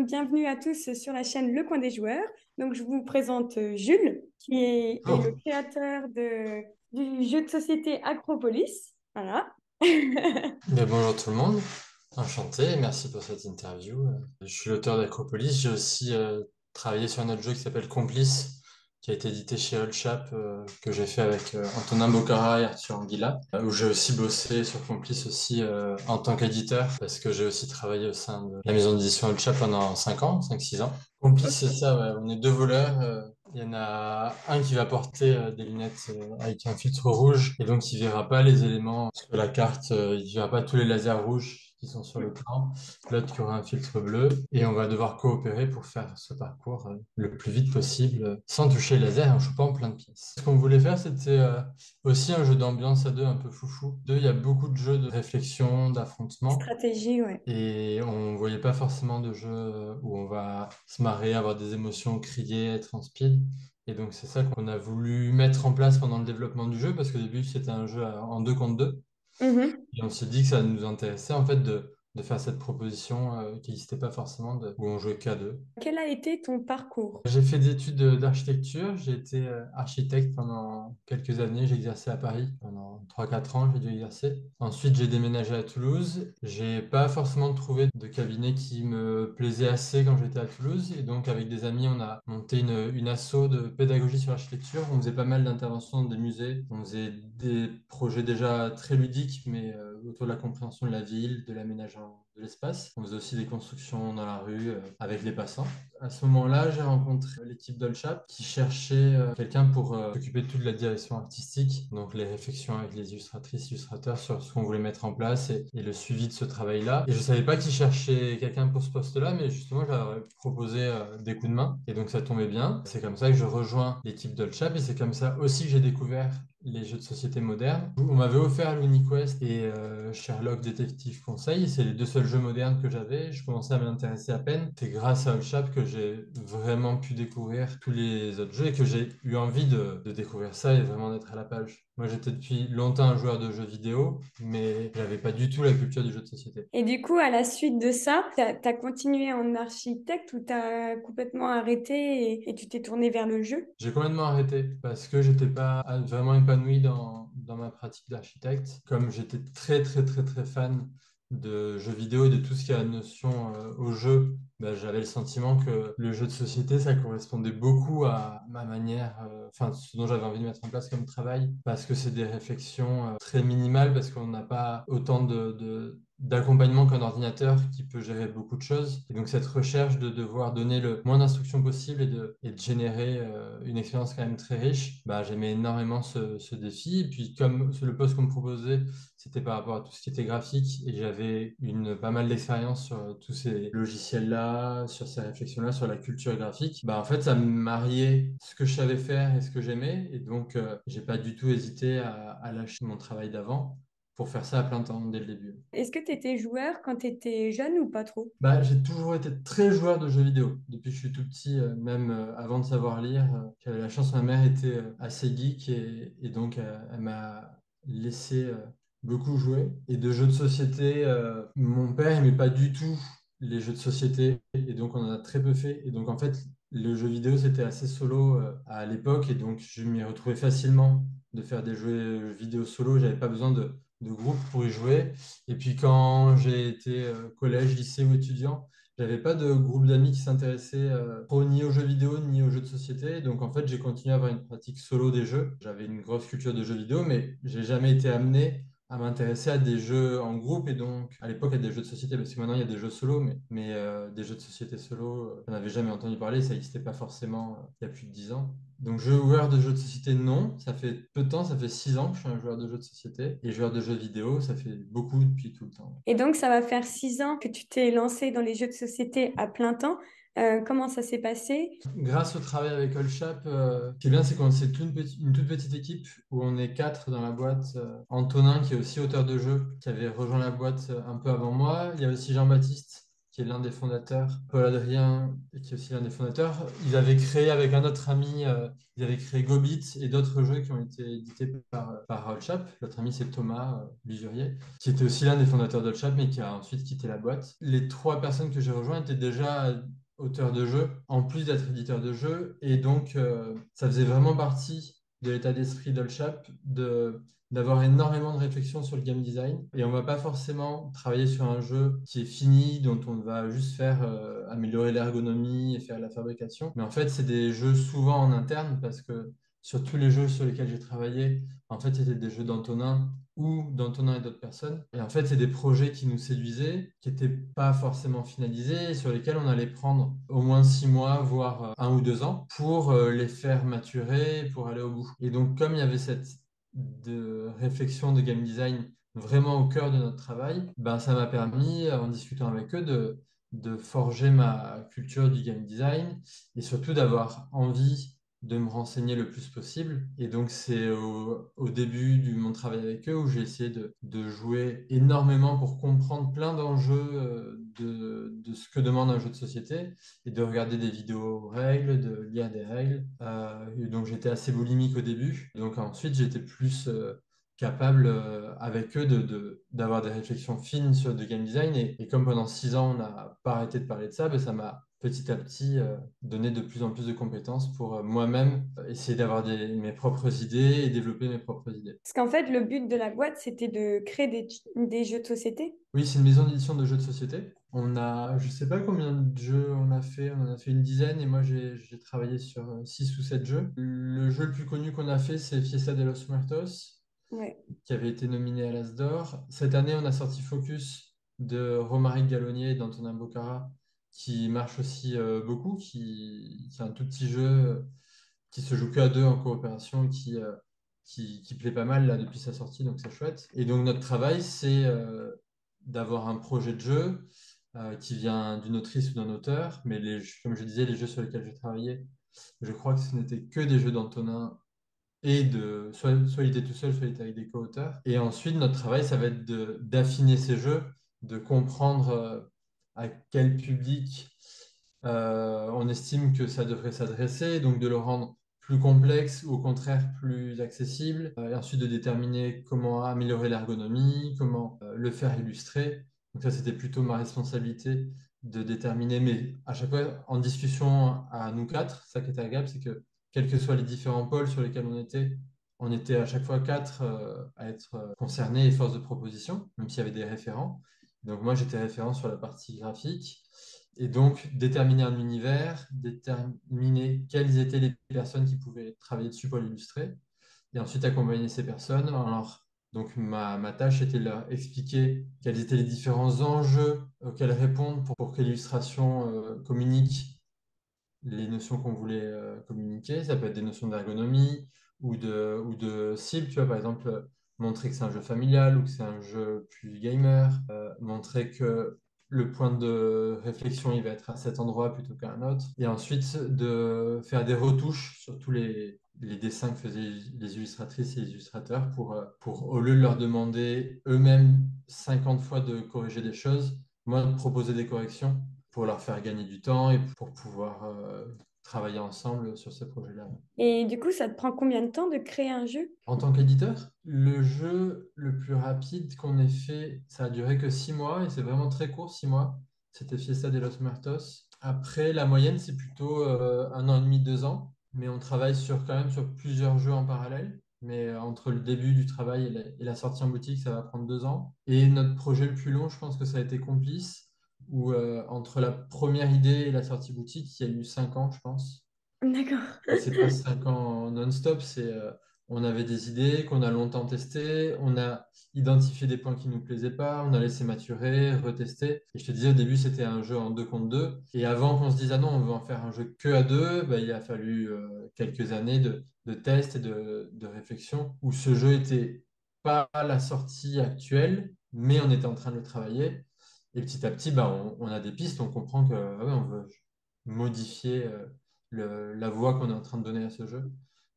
Bienvenue à tous sur la chaîne Le Coin des Joueurs. Donc, je vous présente Jules, qui est le Bonjour. créateur du jeu de société Acropolis. Voilà. Bonjour tout le monde, enchanté, merci pour cette interview. Je suis l'auteur d'Acropolis, j'ai aussi travaillé sur un autre jeu qui s'appelle Complice, qui a été édité chez Allchap, que j'ai fait avec Antonin Bocara et Arthur Anguilla, où j'ai aussi bossé sur Complice aussi en tant qu'éditeur, parce que j'ai aussi travaillé au sein de la maison d'édition Allchap pendant 5 ans, 5 6 ans. Complice, c'est ça, ouais, on est deux voleurs. Il y en a un qui va porter des lunettes avec un filtre rouge et donc il verra pas les éléments sur la carte, il verra pas tous les lasers rouges qui sont sur le plan. L'autre qui aura un filtre bleu et on va devoir coopérer pour faire ce parcours le plus vite possible sans toucher le laser et en chopant plein de pièces. Ce qu'on voulait faire, c'était aussi un jeu d'ambiance à deux un peu foufou. Deux, il y a beaucoup de jeux de réflexion, d'affrontement. Stratégie, ouais. Et on voyait pas forcément de jeu où on va se marrer, avoir des émotions, crier, être en speed. Et donc c'est ça qu'on a voulu mettre en place pendant le développement du jeu, parce qu'au début c'était un jeu en deux contre deux. Mhm. Et on s'est dit que ça nous intéressait en fait de faire cette proposition qui n'existait pas forcément, où on jouait qu'à deux. Quel a été ton parcours? J'ai fait des études d'architecture, j'ai été architecte pendant quelques années, j'ai exercé à Paris pendant 3 4 ans, j'ai dû exercer. Ensuite, j'ai déménagé à Toulouse. J'ai pas forcément trouvé de cabinet qui me plaisait assez quand j'étais à Toulouse. Et donc, avec des amis, on a monté une asso de pédagogie sur l'architecture. On faisait pas mal d'interventions dans des musées. On faisait des projets déjà très ludiques, mais autour de la compréhension de la ville, de l'aménagement de l'espace. On faisait aussi des constructions dans la rue avec les passants. À ce moment-là, j'ai rencontré l'équipe d'Olchap qui cherchait quelqu'un pour s'occuper de toute la direction artistique, donc les réflexions avec les illustratrices, illustrateurs sur ce qu'on voulait mettre en place et le suivi de ce travail-là. Et je savais pas qui cherchait quelqu'un pour ce poste-là, mais justement, j'avais proposé des coups de main et donc ça tombait bien. C'est comme ça que je rejoins l'équipe d'Olchap et c'est comme ça aussi que j'ai découvert les jeux de société modernes. On m'avait offert LuniQuest et Sherlock Détective Conseil. C'est les deux seuls jeux modernes que j'avais. Je commençais à m'intéresser à peine. C'est grâce à Allchap que j'ai vraiment pu découvrir tous les autres jeux et que j'ai eu envie de découvrir ça et vraiment d'être à la page. Moi, j'étais depuis longtemps un joueur de jeux vidéo, mais j'avais pas du tout la culture du jeu de société. Et du coup, à la suite de ça, t'as continué en architecte ou t'as complètement arrêté et tu t'es tourné vers le jeu? J'ai complètement arrêté parce que j'étais pas vraiment épanoui dans ma pratique d'architecte. Comme j'étais très très très très fan de jeux vidéo et de tout ce qui a notion au jeu, bah, j'avais le sentiment que le jeu de société, ça correspondait beaucoup à ma manière, enfin ce dont j'avais envie de mettre en place comme travail, parce que c'est des réflexions très minimales, parce qu'on n'a pas autant d'accompagnement qu'un ordinateur qui peut gérer beaucoup de choses. Et donc cette recherche de devoir donner le moins d'instructions possible et de générer une expérience quand même très riche, bah, j'aimais énormément ce défi. Et puis comme le poste qu'on me proposait, c'était par rapport à tout ce qui était graphique, et j'avais pas mal d'expérience sur tous ces logiciels-là, sur ces réflexions-là, sur la culture graphique, bah, en fait ça me mariait ce que je savais faire et ce que j'aimais. Et donc j'ai pas du tout hésité à lâcher mon travail d'avant pour faire ça à plein temps dès le début. Est-ce que tu étais joueur quand tu étais jeune ou pas trop? Bah, j'ai toujours été très joueur de jeux vidéo. Depuis que je suis tout petit, même avant de savoir lire, j'avais la chance, ma mère était assez geek et donc elle m'a laissé beaucoup jouer. Et de jeux de société, mon père aimait pas du tout les jeux de société et donc on en a très peu fait. Et donc en fait, le jeu vidéo c'était assez solo à l'époque et donc je m'y retrouvais facilement de faire des jeux vidéo solo. J'avais pas besoin de groupe pour y jouer. Et puis quand j'ai été collège, lycée ou étudiant, j'avais pas de groupe d'amis qui s'intéressaient trop ni aux jeux vidéo ni aux jeux de société. Donc en fait, j'ai continué à avoir une pratique solo des jeux. J'avais une grosse culture de jeux vidéo, mais j'ai jamais été amené à m'intéresser à des jeux en groupe et donc à l'époque à des jeux de société, parce que maintenant il y a des jeux solo, mais des jeux de société solo, j'en avais jamais entendu parler, ça n'existait pas forcément il y a plus de 10 ans. Donc joueur de jeux de société, non. Ça fait peu de temps, ça fait 6 ans que je suis un joueur de jeux de société. Et joueur de jeux vidéo, ça fait beaucoup depuis tout le temps. Et donc, ça va faire 6 ans que tu t'es lancé dans les jeux de société à plein temps. Comment ça s'est passé? Grâce au travail avec Allchap, ce qui est bien, c'est qu'on c'est une toute petite équipe où on est quatre dans la boîte. Antonin, qui est aussi auteur de jeu, qui avait rejoint la boîte un peu avant moi. Il y a aussi Jean-Baptiste, qui est l'un des fondateurs, Paul Adrien, qui est aussi l'un des fondateurs, ils avaient créé avec un autre ami, ils avaient créé Gobit et d'autres jeux qui ont été édités par Rollchap. L'autre ami, c'est Thomas Lusurier, qui était aussi l'un des fondateurs d'Rollchap, mais qui a ensuite quitté la boîte. Les trois personnes que j'ai rejointes étaient déjà auteurs de jeux, en plus d'être éditeurs de jeux, et donc ça faisait vraiment partie de l'état d'esprit d'Allchap d'avoir énormément de réflexion sur le game design. Et on va pas forcément travailler sur un jeu qui est fini, dont on va juste faire améliorer l'ergonomie et faire la fabrication. Mais en fait, c'est des jeux souvent en interne parce que sur tous les jeux sur lesquels j'ai travaillé, en fait, c'était des jeux d'Antonin ou d'Antonin et d'autres personnes. Et en fait, c'est des projets qui nous séduisaient, qui n'étaient pas forcément finalisés, et sur lesquels on allait prendre au moins 6 mois, voire 1 ou 2 ans, pour les faire maturer, pour aller au bout. Et donc, comme il y avait cette réflexion de game design vraiment au cœur de notre travail, ben, ça m'a permis, en discutant avec eux, de forger ma culture du game design et surtout d'avoir envie de me renseigner le plus possible. Et donc, c'est au début de mon travail avec eux où j'ai essayé de jouer énormément pour comprendre plein d'enjeux de ce que demande un jeu de société et de regarder des vidéos règles, de lire des règles. Et donc, j'étais assez boulimique au début. Donc, ensuite, j'étais plus capable avec eux d'avoir des réflexions fines sur le game design. Et comme pendant 6 ans, on n'a pas arrêté de parler de ça, ben, ça m'a petit à petit donné de plus en plus de compétences pour moi-même essayer d'avoir mes propres idées et développer mes propres idées. Parce qu'en fait, le but de la boîte, c'était de créer des jeux de société. Oui, c'est une maison d'édition de jeux de société. Je sais pas combien de jeux on en a fait une dizaine et moi j'ai travaillé sur 6 ou 7 jeux. Le jeu le plus connu qu'on a fait, c'est Fiesta de los Muertos, Ouais. qui avait été nominé à l'As d'Or. Cette année, on a sorti Focus de Romaric Gallonier et d'Antonin Bocara, qui marche aussi beaucoup, qui est un tout petit jeu qui se joue que à deux en coopération, qui plaît pas mal là depuis sa sortie, donc c'est chouette. Et donc notre travail, c'est d'avoir un projet de jeu qui vient d'une autrice ou d'un auteur, mais comme je disais, les jeux sur lesquels j'ai travaillé, je crois que ce n'était que des jeux d'Antonin et soit il était tout seul, soit il était avec des co-auteurs. Et ensuite, notre travail, ça va être d'affiner ces jeux, de comprendre à quel public on estime que ça devrait s'adresser, donc de le rendre plus complexe ou au contraire plus accessible, et ensuite de déterminer comment améliorer l'ergonomie, comment le faire illustrer. Donc ça, c'était plutôt ma responsabilité de déterminer, mais à chaque fois en discussion à nous quatre, ça qui était agréable, c'est que quels que soient les différents pôles sur lesquels on était à chaque fois quatre à être concernés et force de proposition, même s'il y avait des référents. Donc moi, j'étais référent sur la partie graphique. Et donc, déterminer un univers, déterminer quelles étaient les personnes qui pouvaient travailler dessus pour l'illustrer, et ensuite accompagner ces personnes. Alors, donc, ma tâche était de leur expliquer quels étaient les différents enjeux auxquels répondre pour que l'illustration communique les notions qu'on voulait communiquer. Ça peut être des notions d'ergonomie ou de cible. Tu vois, par exemple, montrer que c'est un jeu familial ou que c'est un jeu plus gamer. Montrer que le point de réflexion, il va être à cet endroit plutôt qu'à un autre. Et ensuite, de faire des retouches sur tous les dessins que faisaient les illustratrices et les illustrateurs pour, au lieu de leur demander eux-mêmes 50 fois de corriger des choses, moi, de proposer des corrections pour leur faire gagner du temps et pour pouvoir travailler ensemble sur ces projets-là. Et du coup, ça te prend combien de temps de créer un jeu? En tant qu'éditeur, le jeu le plus rapide qu'on ait fait, ça a duré que 6 mois et c'est vraiment très court, 6 mois. C'était Fiesta de los Muertos. Après, la moyenne, c'est plutôt 1 an et demi, 2 ans, mais on travaille quand même sur plusieurs jeux en parallèle. Mais entre le début du travail et la sortie en boutique, ça va prendre 2 ans. Et notre projet le plus long, je pense que ça a été Complice, où entre la première idée et la sortie boutique, il y a eu 5 ans, je pense. D'accord. Et c'est pas 5 ans non-stop, on avait des idées qu'on a longtemps testées, on a identifié des points qui nous plaisaient pas, on a laissé maturer, retester. Et je te disais au début c'était un jeu en deux contre deux. Et avant qu'on se dise ah non on veut en faire un jeu que à deux, bah, il a fallu quelques années de tests et de réflexion où ce jeu était pas la sortie actuelle, mais on était en train de le travailler. Et petit à petit, bah, on a des pistes, on comprend que ah ouais, on veut modifier la voix qu'on est en train de donner à ce jeu.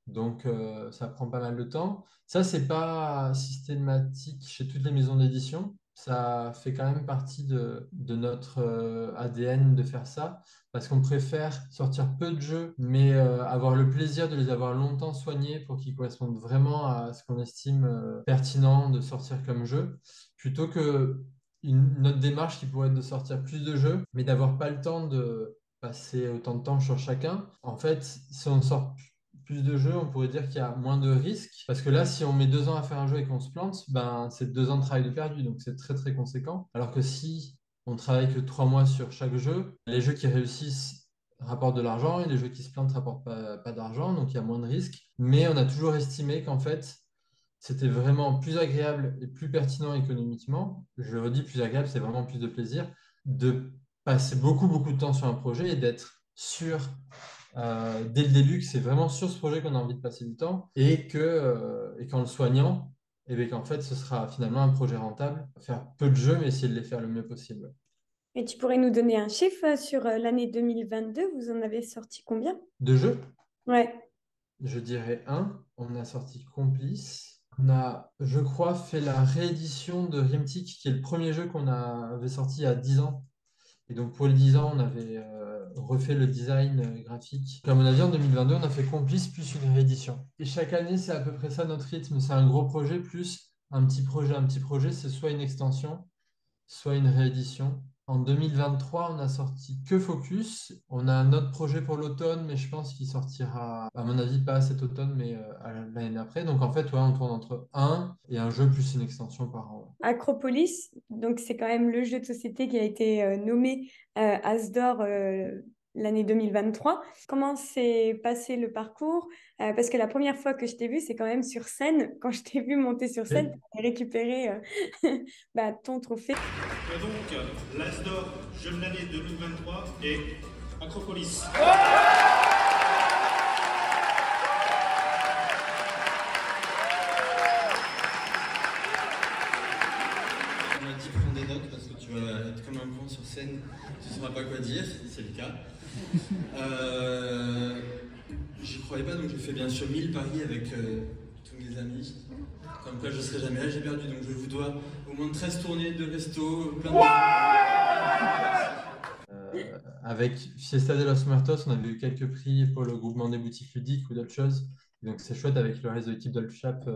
Donc, ça prend pas mal de temps. Ça, c'est pas systématique chez toutes les maisons d'édition. Ça fait quand même partie de notre ADN de faire ça, parce qu'on préfère sortir peu de jeux, mais avoir le plaisir de les avoir longtemps soignés pour qu'ils correspondent vraiment à ce qu'on estime pertinent de sortir comme jeu, plutôt que notre démarche qui pourrait être de sortir plus de jeux, mais d'avoir pas le temps de passer autant de temps sur chacun. En fait, si on sort plus de jeux, on pourrait dire qu'il y a moins de risques. Parce que là, si on met 2 ans à faire un jeu et qu'on se plante, ben, c'est 2 ans de travail de perdu. Donc, c'est très, très conséquent. Alors que si on travaille que 3 mois sur chaque jeu, les jeux qui réussissent rapportent de l'argent et les jeux qui se plantent rapportent pas d'argent. Donc, il y a moins de risques. Mais on a toujours estimé qu'en fait, c'était vraiment plus agréable et plus pertinent économiquement. Je redis, plus agréable, c'est vraiment plus de plaisir de passer beaucoup, beaucoup de temps sur un projet et d'être sûr dès le début que c'est vraiment sur ce projet qu'on a envie de passer du temps et qu'en le soignant, et bien qu'en fait, ce sera finalement un projet rentable. Faire peu de jeux, mais essayer de les faire le mieux possible. Et tu pourrais nous donner un chiffre sur l'année 2022, vous en avez sorti combien? De jeux, Ouais. je dirais un. On a sorti Complice. On a, je crois, fait la réédition de Rimtic, qui est le premier jeu qu'on avait sorti il y a 10 ans. Et donc pour les 10 ans, on avait refait le design graphique. À mon avis, en 2022, on a fait Complice plus une réédition. Et chaque année, c'est à peu près ça notre rythme. C'est un gros projet plus un petit projet. Un petit projet, c'est soit une extension, soit une réédition. En 2023, on a sorti que Focus. On a un autre projet pour l'automne, mais je pense qu'il sortira, à mon avis, pas cet automne, mais l'année d'après. Donc en fait, ouais, on tourne entre un et un jeu plus une extension par an. Acropolis, donc c'est quand même le jeu de société qui a été nommé As d'or l'année 2023. Comment s'est passé le parcours? Parce que la première fois que je t'ai vu, c'est quand même sur scène. Quand je t'ai vu monter sur scène, Et tu as récupéré bah, ton trophée. Et donc, l'As d'or, jeu de l'année 2023 et Acropolis. On m'a dit prends des notes parce que tu vas être comme un con sur scène, tu ne sauras pas quoi dire, c'est le cas. J'y croyais pas, donc j'ai fait bien sûr 1000 paris avec tous mes amis. Comme quoi je ne serai jamais là, j'ai perdu, donc je vous dois au moins 13 tournées de resto, plein de... Avec Fiesta de los Muertos, on avait eu quelques prix pour le groupement des boutiques ludiques ou d'autres choses. Donc c'est chouette avec le reste de l'équipe d'Olfchap.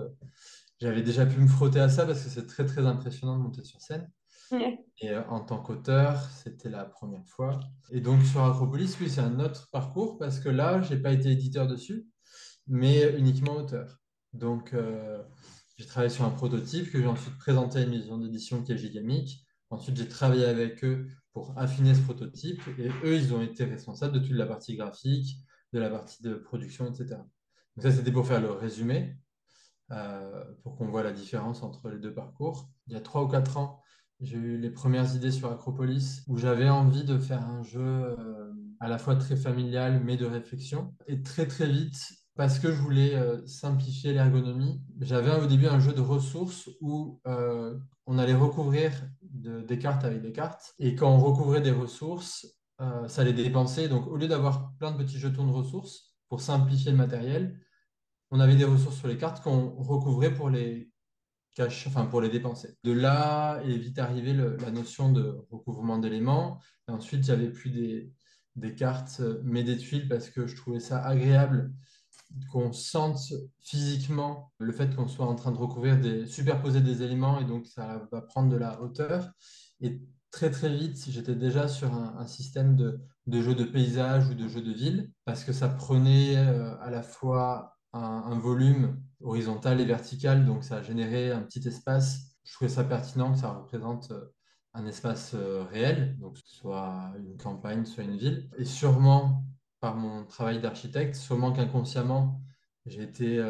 J'avais déjà pu me frotter à ça parce que c'est très très impressionnant de monter sur scène. Ouais. Et en tant qu'auteur, c'était la première fois. Et donc sur Acropolis, oui, c'est un autre parcours parce que là, j'ai pas été éditeur dessus, mais uniquement auteur. Donc j'ai travaillé sur un prototype que j'ai ensuite présenté à une maison d'édition qui est Gigamic. Ensuite, j'ai travaillé avec eux pour affiner ce prototype et eux, ils ont été responsables de toute la partie graphique, de la partie de production, etc. Donc ça, c'était pour faire le résumé, pour qu'on voit la différence entre les deux parcours. Il y a 3 ou 4 ans, j'ai eu les premières idées sur Acropolis où j'avais envie de faire un jeu à la fois très familial mais de réflexion. Et très très vite, parce que je voulais simplifier l'ergonomie, j'avais au début un jeu de ressources où on allait recouvrir des cartes avec des cartes. Et quand on recouvrait des ressources, ça allait dépenser. Donc au lieu d'avoir plein de petits jetons de ressources pour simplifier le matériel, on avait des ressources sur les cartes qu'on recouvrait pour les enfin pour les dépenser. De là est vite arrivée la notion de recouvrement d'éléments. Et ensuite, j'avais plus des cartes, mais des tuiles parce que je trouvais ça agréable qu'on sente physiquement le fait qu'on soit en train de superposer des éléments et donc ça va prendre de la hauteur. Et très très vite, j'étais déjà sur un système de jeu de paysage ou de jeu de ville parce que ça prenait à la fois un volume horizontal et vertical, donc ça a généré un petit espace. Je trouvais ça pertinent que ça représente un espace réel, donc que ce soit une campagne, soit une ville. Et sûrement par mon travail d'architecte, sûrement qu'inconsciemment, j'ai été,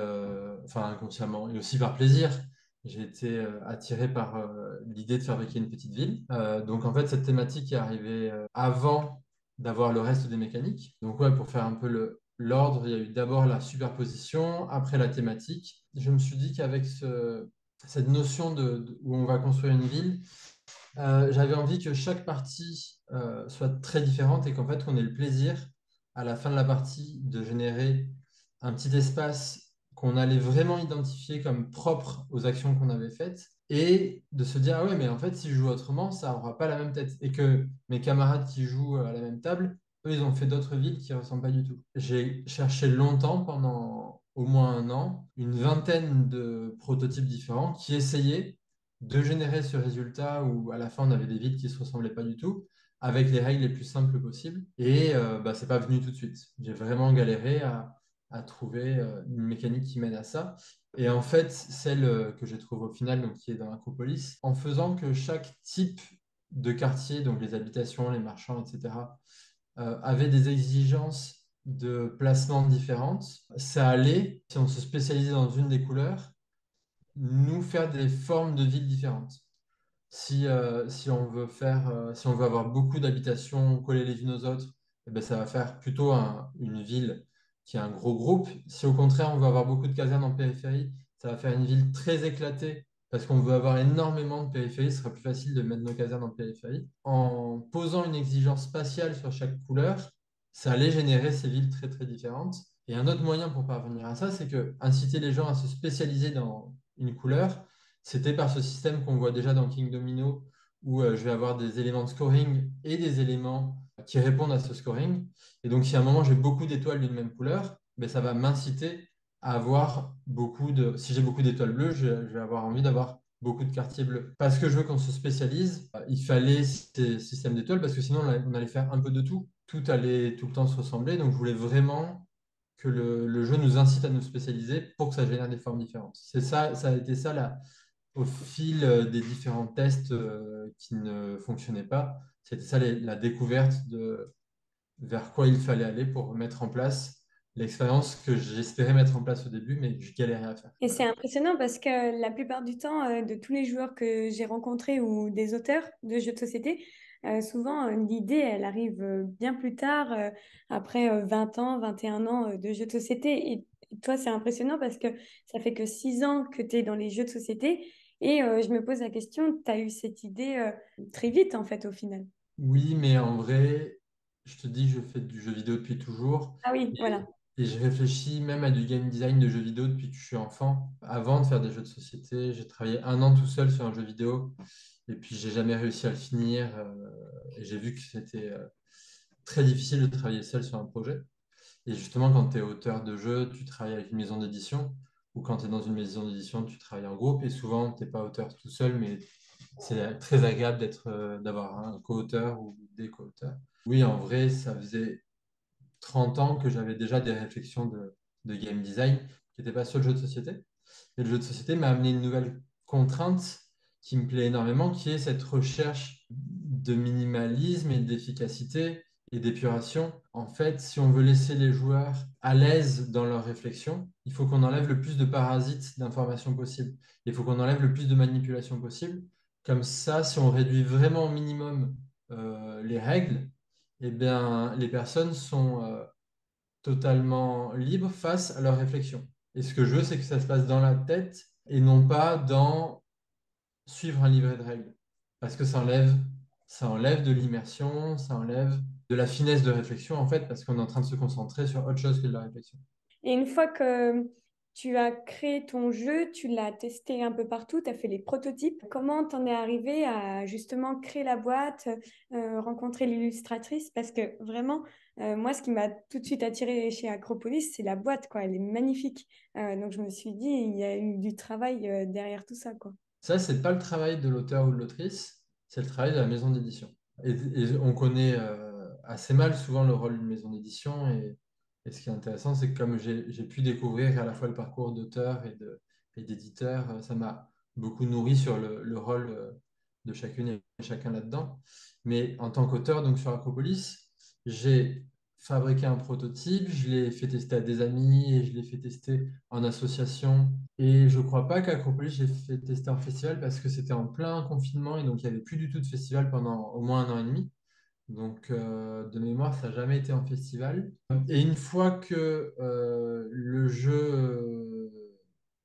enfin inconsciemment, et aussi par plaisir, j'ai été attiré par l'idée de fabriquer une petite ville. Donc en fait, cette thématique est arrivée avant d'avoir le reste des mécaniques. Donc ouais, pour faire un peu l'ordre, il y a eu d'abord la superposition, après la thématique. Je me suis dit qu'avec cette notion où on va construire une ville, j'avais envie que chaque partie soit très différente et qu'en fait, on ait le plaisir à la fin de la partie de générer un petit espace qu'on allait vraiment identifier comme propre aux actions qu'on avait faites et de se dire, ah ouais, mais en fait, si je joue autrement, ça n'aura pas la même tête. Et que mes camarades qui jouent à la même table, eux, ils ont fait d'autres villes qui ne ressemblent pas du tout. J'ai cherché longtemps, pendant au moins un an, une vingtaine de prototypes différents qui essayaient de générer ce résultat où à la fin, on avait des villes qui ne se ressemblaient pas du tout, avec les règles les plus simples possibles. Et bah, c'est pas venu tout de suite. J'ai vraiment galéré à trouver une mécanique qui mène à ça. Et en fait, celle que j'ai trouvée au final, donc qui est dans Acropolis, en faisant que chaque type de quartier, donc les habitations, les marchands, etc., avait des exigences de placement différentes, ça allait, si on se spécialisait dans une des couleurs, nous faire des formes de villes différentes. Si on veut si on veut avoir beaucoup d'habitations collées les unes aux autres, eh ben, ça va faire plutôt une ville qui a un gros groupe. Si au contraire on veut avoir beaucoup de casernes en périphérie, ça va faire une ville très éclatée parce qu'on veut avoir énormément de périphérie. Ce sera plus facile de mettre nos casernes en périphérie. En posant une exigence spatiale sur chaque couleur, ça allait générer ces villes très très différentes. Et un autre moyen pour parvenir à ça, c'est que inciter les gens à se spécialiser dans une couleur, c'était par ce système qu'on voit déjà dans King Domino, où je vais avoir des éléments de scoring et des éléments qui répondent à ce scoring. Et donc, si à un moment j'ai beaucoup d'étoiles d'une même couleur, ben, ça va m'inciter à avoir beaucoup de... Si j'ai beaucoup d'étoiles bleues, je vais avoir envie d'avoir beaucoup de quartiers bleus. Parce que je veux qu'on se spécialise, il fallait ces systèmes d'étoiles, parce que sinon, on allait faire un peu de tout. Tout allait tout le temps se ressembler. Donc, je voulais vraiment que le jeu nous incite à nous spécialiser pour que ça génère des formes différentes. C'est ça, ça a été ça au fil des différents tests qui ne fonctionnaient pas. C'était ça la découverte de vers quoi il fallait aller pour mettre en place l'expérience que j'espérais mettre en place au début, mais que je galérais à faire. Et c'est impressionnant parce que la plupart du temps, de tous les joueurs que j'ai rencontrés ou des auteurs de jeux de société, souvent l'idée, elle arrive bien plus tard, après 20 ans, 21 ans de jeux de société. Et toi, c'est impressionnant parce que ça fait que 6 ans que tu es dans les jeux de société. Et je me pose la question, tu as eu cette idée très vite, en fait, au final. Oui, mais en vrai, je te dis, je fais du jeu vidéo depuis toujours. Ah oui, Et, voilà. et je réfléchis même à du game design de jeux vidéo depuis que je suis enfant. Avant de faire des jeux de société, j'ai travaillé un an tout seul sur un jeu vidéo. Et puis, j'ai jamais réussi à le finir. Et j'ai vu que c'était très difficile de travailler seul sur un projet. Et justement, quand tu es auteur de jeu, tu travailles avec une maison d'édition. Ou quand tu es dans une maison d'édition, tu travailles en groupe. Et souvent, tu n'es pas auteur tout seul, mais c'est très agréable d'avoir un co-auteur ou des co-auteurs. Oui, en vrai, ça faisait 30 ans que j'avais déjà des réflexions de game design qui n'étaient pas sur le jeu de société. Et le jeu de société m'a amené une nouvelle contrainte qui me plaît énormément, qui est cette recherche de minimalisme et d'efficacité et d'épuration. En fait, si on veut laisser les joueurs à l'aise dans leur réflexion, il faut qu'on enlève le plus de parasites d'informations possible. Il faut qu'on enlève le plus de manipulations possible. Comme ça, si on réduit vraiment au minimum les règles, eh bien, les personnes sont totalement libres face à leur réflexion. Et ce que je veux, c'est que ça se passe dans la tête et non pas dans suivre un livret de règles. Parce que ça enlève de l'immersion, ça enlève de la finesse de réflexion, en fait, parce qu'on est en train de se concentrer sur autre chose que de la réflexion. Et une fois que tu as créé ton jeu, tu l'as testé un peu partout, tu as fait les prototypes. Comment t'en es arrivé à justement créer la boîte, rencontrer l'illustratrice? Parce que vraiment, moi, ce qui m'a tout de suite attiré chez Acropolis, c'est la boîte, quoi. Elle est magnifique. Donc je me suis dit, il y a eu du travail derrière tout ça, quoi. Ça, c'est pas le travail de l'auteur ou de l'autrice, c'est le travail de la maison d'édition. Et on connaît assez mal souvent le rôle d'une maison d'édition. Et ce qui est intéressant, c'est que comme j'ai pu découvrir à la fois le parcours d'auteur et d'éditeur, ça m'a beaucoup nourri sur le rôle de chacune et chacun là-dedans. Mais en tant qu'auteur, donc sur Acropolis, j'ai fabriqué un prototype, je l'ai fait tester à des amis et je l'ai fait tester en association. Et je crois pas qu'Acropolis, j'ai fait tester en festival parce que c'était en plein confinement et donc il n'y avait plus du tout de festival pendant au moins un an et demi. Donc, de mémoire, ça n'a jamais été en festival. Et une fois que le jeu,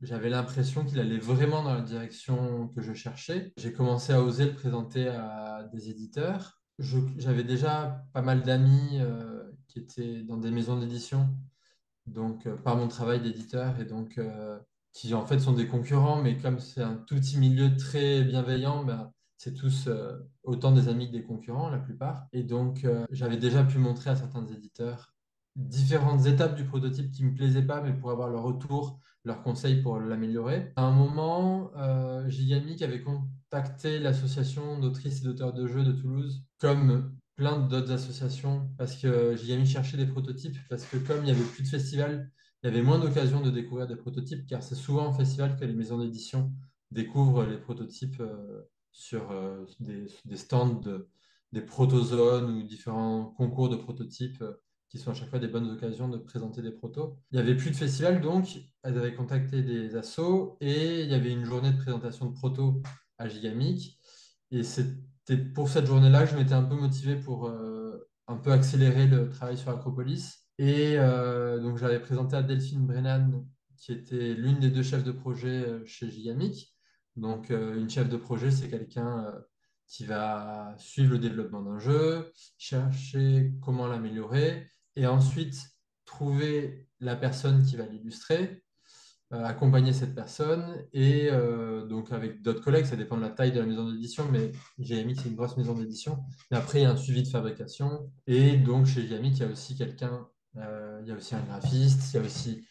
j'avais l'impression qu'il allait vraiment dans la direction que je cherchais, j'ai commencé à oser le présenter à des éditeurs. J'avais déjà pas mal d'amis qui étaient dans des maisons d'édition, donc par mon travail d'éditeur. Et donc, qui en fait sont des concurrents, mais comme c'est un tout petit milieu très bienveillant, bah, c'est tous autant des amis que des concurrents, la plupart. Et donc, j'avais déjà pu montrer à certains éditeurs différentes étapes du prototype qui ne me plaisaient pas, mais pour avoir leur retour, leurs conseils pour l'améliorer. À un moment, Gigamic avait contacté l'association d'autrices et d'auteurs de jeux de Toulouse, comme plein d'autres associations, parce que Gigamic cherchait des prototypes, parce que comme il n'y avait plus de festival, il y avait moins d'occasions de découvrir des prototypes, car c'est souvent en festival que les maisons d'édition découvrent les prototypes sur des stands des protozones ou différents concours de prototypes qui sont à chaque fois des bonnes occasions de présenter des protos. Il n'y avait plus de festival, donc elles avaient contacté des assos et il y avait une journée de présentation de protos à Gigamic. Et c'était pour cette journée-là que je m'étais un peu motivé pour un peu accélérer le travail sur Acropolis. Et donc, j'avais présenté à Delphine Brennan, qui était l'une des deux chefs de projet chez Gigamic. Donc, une chef de projet, c'est quelqu'un qui va suivre le développement d'un jeu, chercher comment l'améliorer, et ensuite trouver la personne qui va l'illustrer, accompagner cette personne, et donc avec d'autres collègues, ça dépend de la taille de la maison d'édition, mais GMX, c'est une grosse maison d'édition. Et après, il y a un suivi de fabrication, et donc chez GMX, il y a aussi quelqu'un, il y a aussi un graphiste, il y a aussi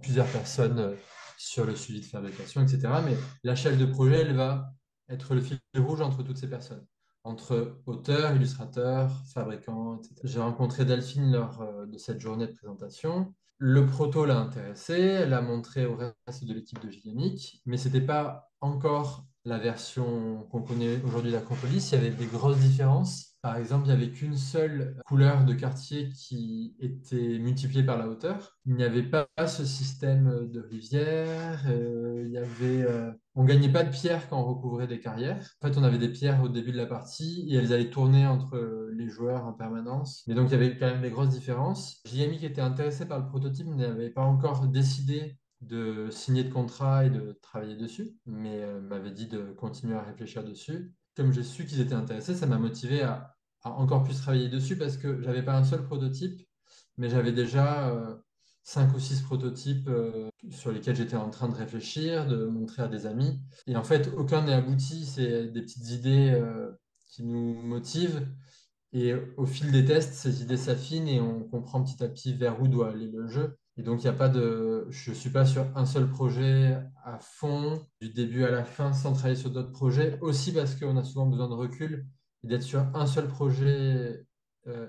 plusieurs personnes sur le suivi de fabrication, etc. Mais la chef de projet, elle va être le fil rouge entre toutes ces personnes, entre auteurs, illustrateurs, fabricants, etc. J'ai rencontré Delphine lors de cette journée de présentation. Le proto l'a intéressée, elle l'a montré au reste de l'équipe de Gigamic, mais ce n'était pas encore la version qu'on connaît aujourd'hui d'Acropolis. Il y avait des grosses différences. Par exemple, il n'y avait qu'une seule couleur de quartier qui était multipliée par la hauteur. Il n'y avait pas ce système de rivière. On gagnait pas de pierres quand on recouvrait des carrières. En fait, on avait des pierres au début de la partie et elles allaient tourner entre les joueurs en permanence. Mais donc, il y avait quand même des grosses différences. JMI qui était intéressé par le prototype n'avait pas encore décidé de signer de contrat et de travailler dessus, mais m'avait dit de continuer à réfléchir dessus. Comme j'ai su qu'ils étaient intéressés, ça m'a motivé à encore plus travailler dessus parce que j'avais pas un seul prototype, mais j'avais déjà 5 ou 6 prototypes sur lesquels j'étais en train de réfléchir, de montrer à des amis. Et en fait, aucun n'est abouti, c'est des petites idées qui nous motivent. Et au fil des tests, ces idées s'affinent et on comprend petit à petit vers où doit aller le jeu. Et donc, il y a pas de... je ne suis pas sur un seul projet à fond, du début à la fin, sans travailler sur d'autres projets. Aussi parce qu'on a souvent besoin de recul et d'être sur un seul projet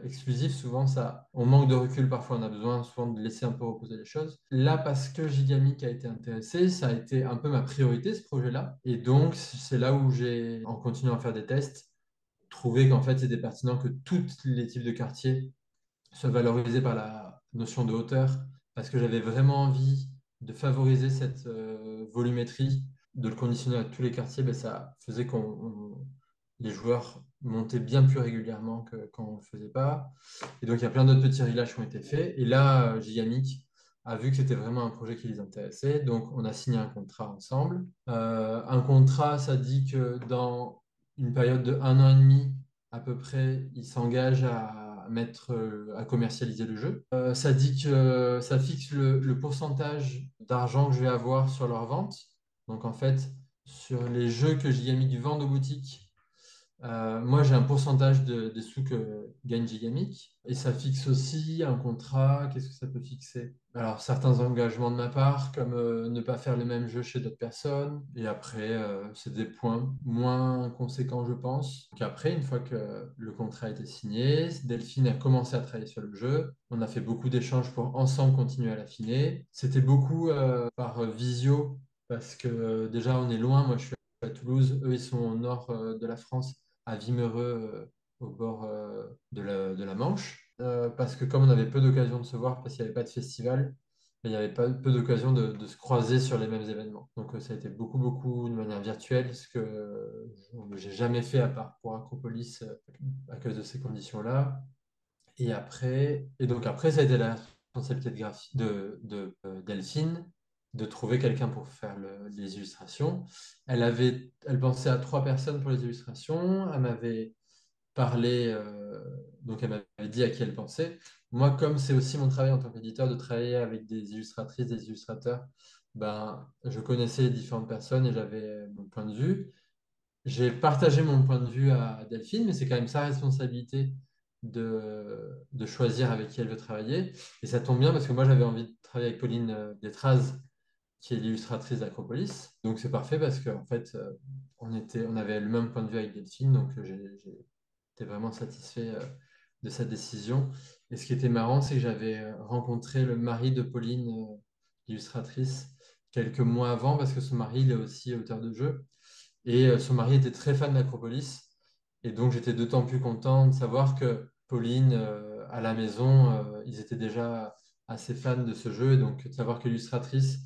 exclusif. Souvent, ça, on manque de recul parfois. On a besoin souvent de laisser un peu reposer les choses. Là, parce que Gigamic a été intéressé, ça a été un peu ma priorité, ce projet-là. Et donc, c'est là où j'ai, en continuant à faire des tests, trouvé qu'en fait, c'était pertinent que tous les types de quartiers soient valorisés par la notion de hauteur, parce que j'avais vraiment envie de favoriser cette volumétrie, de le conditionner à tous les quartiers. Ben, ça faisait les joueurs montaient bien plus régulièrement que quand on ne le faisait pas. Et donc, il y a plein d'autres petits réglages qui ont été faits. Et là, Gigamic a vu que c'était vraiment un projet qui les intéressait. Donc, on a signé un contrat ensemble. Un contrat, ça dit que dans une période de 1 an et demi, à peu près, ils s'engagent à commercialiser le jeu. Ça dit que ça fixe le pourcentage d'argent que je vais avoir sur leur vente. Donc, en fait, sur les jeux que Gigamic vend aux boutiques, moi, j'ai un pourcentage des sous que gagne Gigamic. Et ça fixe aussi un contrat. Qu'est-ce que ça peut fixer? Alors, certains engagements de ma part, comme ne pas faire le même jeu chez d'autres personnes. Et après, c'est des points moins conséquents, je pense. Donc après, une fois que le contrat a été signé, Delphine a commencé à travailler sur le jeu. On a fait beaucoup d'échanges pour ensemble continuer à l'affiner. C'était beaucoup par visio, parce que déjà, on est loin. Moi, je suis à Toulouse. Eux, ils sont au nord de la France, à Wimereux, au bord de la Manche, parce que comme on avait peu d'occasions de se voir, parce qu'il n'y avait pas de festival, mais il n'y avait pas peu d'occasions de se croiser sur les mêmes événements. Donc ça a été beaucoup, beaucoup de manière virtuelle, ce que j'ai jamais fait à part pour Acropolis à cause de ces conditions-là. Et donc après, ça a été la responsabilité de Delphine de trouver quelqu'un pour faire les illustrations. Elle pensait à 3 personnes pour les illustrations. Elle m'avait parlé, donc elle m'avait dit à qui elle pensait. Moi, comme c'est aussi mon travail en tant qu'éditeur de travailler avec des illustratrices, des illustrateurs ben, je connaissais les différentes personnes et j'avais mon point de vue. J'ai partagé mon point de vue à Delphine, mais c'est quand même sa responsabilité de choisir avec qui elle veut travailler. Et ça tombe bien parce que moi, j'avais envie de travailler avec Pauline Détraz, qui est l'illustratrice d'Acropolis. Donc c'est parfait parce qu'en fait, on avait le même point de vue avec Delphine, donc j'étais vraiment satisfait de sa décision. Et ce qui était marrant, c'est que j'avais rencontré le mari de Pauline, l'illustratrice, quelques mois avant, parce que son mari, il est aussi auteur de jeux. Et son mari était très fan d'Acropolis. Et donc, j'étais d'autant plus content de savoir que Pauline, à la maison, ils étaient déjà assez fans de ce jeu. Et donc, de savoir que l'illustratrice,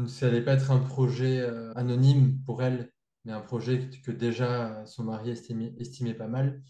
ça n'allait pas être un projet anonyme pour elle, mais un projet que déjà son mari estimait pas mal.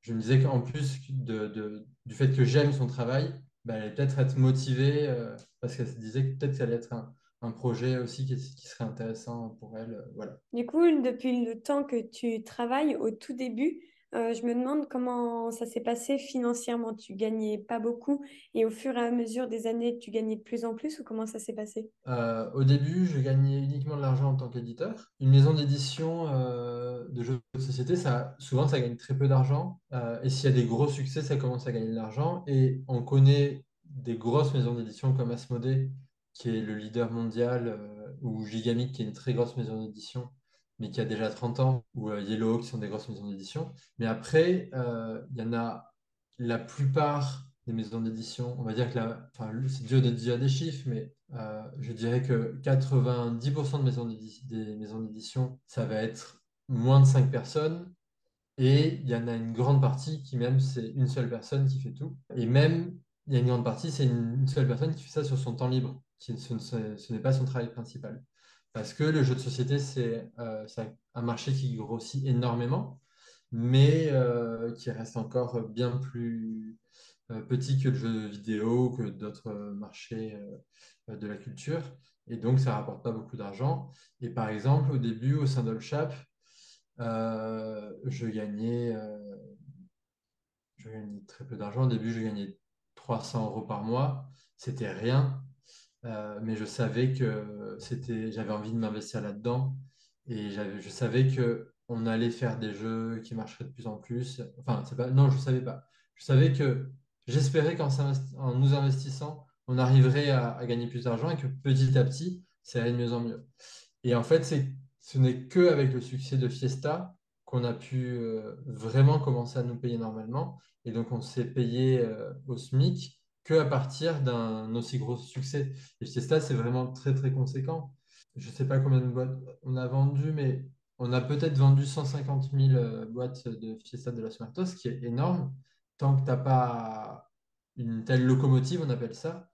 Je me disais qu'en plus du fait que j'aime son travail, bah, elle allait peut-être être motivée parce qu'elle se disait que peut-être que ça allait être un projet aussi qui serait intéressant pour elle. Voilà. Du coup, depuis le temps que tu travailles au tout début, je me demande comment ça s'est passé financièrement. Tu gagnais pas beaucoup et au fur et à mesure des années, tu gagnais de plus en plus ou comment ça s'est passé? Au début, je gagnais uniquement de l'argent en tant qu'éditeur. Une maison d'édition de jeux de société, souvent, ça gagne très peu d'argent. Et s'il y a des gros succès, ça commence à gagner de l'argent. Et on connaît des grosses maisons d'édition comme Asmodée, qui est le leader mondial, ou Gigamic, qui est une très grosse maison d'édition, mais qui a déjà 30 ans, ou Yellow, qui sont des grosses maisons d'édition. Mais après, il y en a la plupart des maisons d'édition, on va dire que enfin, c'est dur de dire des chiffres, mais je dirais que 90% des maisons d'édition, ça va être moins de 5 personnes. Et il y en a une grande partie qui même, c'est une seule personne qui fait tout. Et même, il y a une grande partie, c'est une seule personne qui fait ça sur son temps libre. Ce n'est pas son travail principal. Parce que le jeu de société, c'est un marché qui grossit énormément, mais qui reste encore bien plus petit que le jeu vidéo, que d'autres marchés de la culture. Et donc, ça rapporte pas beaucoup d'argent. Et par exemple, au début, au sein d'Olchap, je gagnais très peu d'argent. Au début, je gagnais 300 € par mois. C'était rien. Mais je savais que j'avais envie de m'investir là-dedans. Et je savais que on allait faire des jeux qui marcheraient de plus en plus. Enfin, c'est pas, non, je savais pas. Je savais que j'espérais en nous investissant, on arriverait à gagner plus d'argent et que petit à petit, ça irait de mieux en mieux. Et en fait, ce n'est que avec le succès de Fiesta qu'on a pu vraiment commencer à nous payer normalement. Et donc, on s'est payé au SMIC que à partir d'un aussi gros succès. Et Fiesta, c'est vraiment très, très conséquent. Je ne sais pas combien de boîtes on a vendu, mais on a peut-être vendu 150 000 boîtes de Fiesta de Los Muertos, ce qui est énorme. Tant que tu n'as pas une telle locomotive, on appelle ça,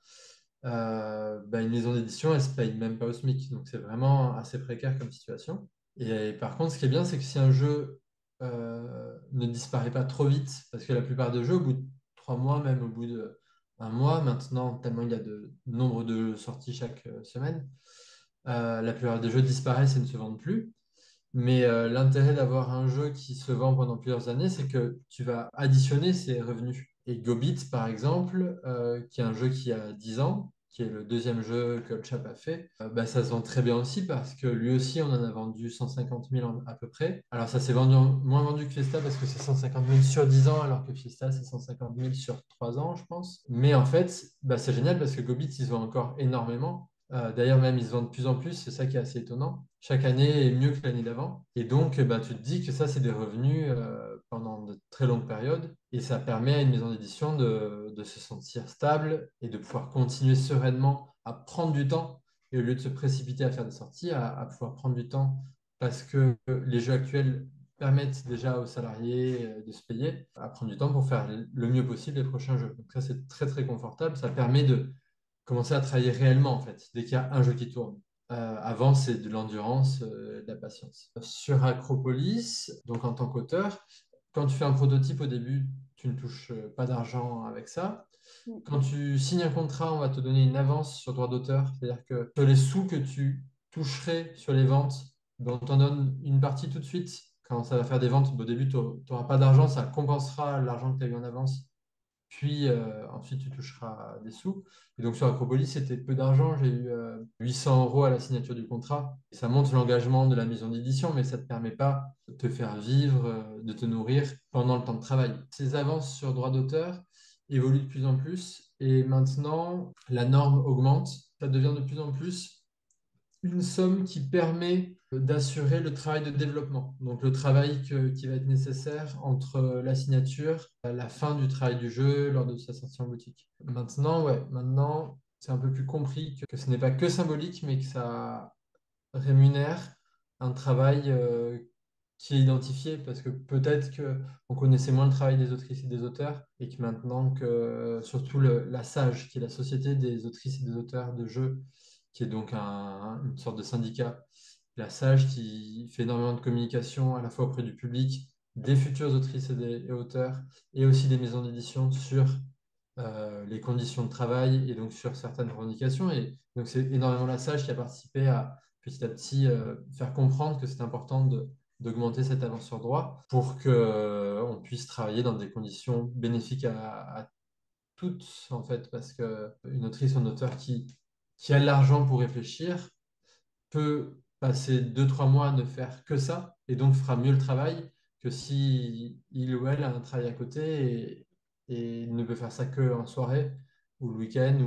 bah, une maison d'édition, elle ne se paye même pas au SMIC. Donc, c'est vraiment assez précaire comme situation. Et par contre, ce qui est bien, c'est que si un jeu ne disparaît pas trop vite, parce que la plupart des jeux, au bout de 3 mois, même au bout d'un mois, maintenant, tellement il y a de nombre de sorties chaque semaine, la plupart des jeux disparaissent et ne se vendent plus. Mais l'intérêt d'avoir un jeu qui se vend pendant plusieurs années, c'est que tu vas additionner ses revenus. Et Gobit, par exemple, qui est un jeu qui a 10 ans, qui est le deuxième jeu que le Chap a fait, bah, ça se vend très bien aussi parce que lui aussi, on en a vendu 150 000 à peu près. Alors ça s'est moins vendu que Fiesta parce que c'est 150 000 sur 10 ans, alors que Fiesta, c'est 150 000 sur 3 ans, je pense. Mais en fait, bah, c'est génial parce que Gobit, ils se vend encore énormément. D'ailleurs, même, ils se vendent de plus en plus, c'est ça qui est assez étonnant. Chaque année est mieux que l'année d'avant. Et donc, bah, tu te dis que ça, c'est des revenus pendant de très longues périodes. Et ça permet à une maison d'édition de se sentir stable et de pouvoir continuer sereinement à prendre du temps. Et au lieu de se précipiter à faire des sorties, à pouvoir prendre du temps parce que les jeux actuels permettent déjà aux salariés de se payer, à prendre du temps pour faire le mieux possible les prochains jeux. Donc ça, c'est très, très confortable. Ça permet de commencer à travailler réellement, en fait, dès qu'il y a un jeu qui tourne. Avant, c'est de l'endurance, de la patience. Sur Acropolis, donc en tant qu'auteur, quand tu fais un prototype au début, tu ne touches pas d'argent avec ça. Quand tu signes un contrat, on va te donner une avance sur droit d'auteur, c'est-à-dire que sur les sous que tu toucherais sur les ventes, ben, on t'en donne une partie tout de suite. Quand ça va faire des ventes, au début, tu n'auras pas d'argent, ça compensera l'argent que tu as eu en avance. puis ensuite tu toucheras des sous. Et donc sur Acropolis, c'était peu d'argent. J'ai eu 800 € à la signature du contrat. Et ça montre l'engagement de la maison d'édition, mais ça ne te permet pas de te faire vivre, de te nourrir pendant le temps de travail. Ces avances sur droit d'auteur évoluent de plus en plus. Et maintenant, la norme augmente. Ça devient de plus en plus une somme qui permet d'assurer le travail de développement. Donc le travail qui va être nécessaire entre la signature, la fin du travail du jeu lors de sa sortie en boutique. Maintenant, ouais, maintenant, c'est un peu plus compris que ce n'est pas que symbolique, mais que ça rémunère un travail qui est identifié, parce que peut-être qu'on connaissait moins le travail des autrices et des auteurs, et que maintenant que surtout la SAGE, qui est la Société des autrices et des auteurs de jeux, qui est donc une sorte de syndicat, la SAGE qui fait énormément de communication à la fois auprès du public, des futures autrices et auteurs, et aussi des maisons d'édition sur les conditions de travail et donc sur certaines revendications. Et donc c'est énormément la SAGE qui a participé à petit à petit faire comprendre que c'est important d'augmenter cette avance sur droit pour qu'on puisse travailler dans des conditions bénéfiques à toutes, en fait, parce qu'une autrice ou un auteur qui a de l'argent pour réfléchir peut passer 2, 3 mois à ne faire que ça et donc fera mieux le travail que si il ou elle a un travail à côté et ne peut faire ça que en soirée ou le week-end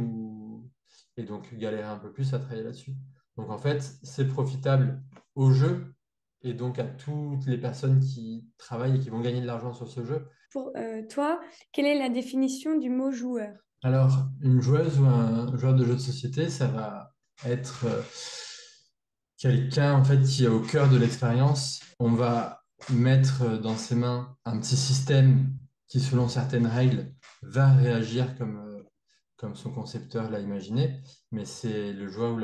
et donc galérer un peu plus à travailler là-dessus. Donc en fait, c'est profitable au jeu et donc à toutes les personnes qui travaillent et qui vont gagner de l'argent sur ce jeu. Pour toi, quelle est la définition du mot joueur? Alors, une joueuse ou un joueur de jeu de société, ça va être quelqu'un en fait qui est au cœur de l'expérience. On va mettre dans ses mains un petit système qui, selon certaines règles, va réagir comme son concepteur l'a imaginé, mais c'est le joueur ou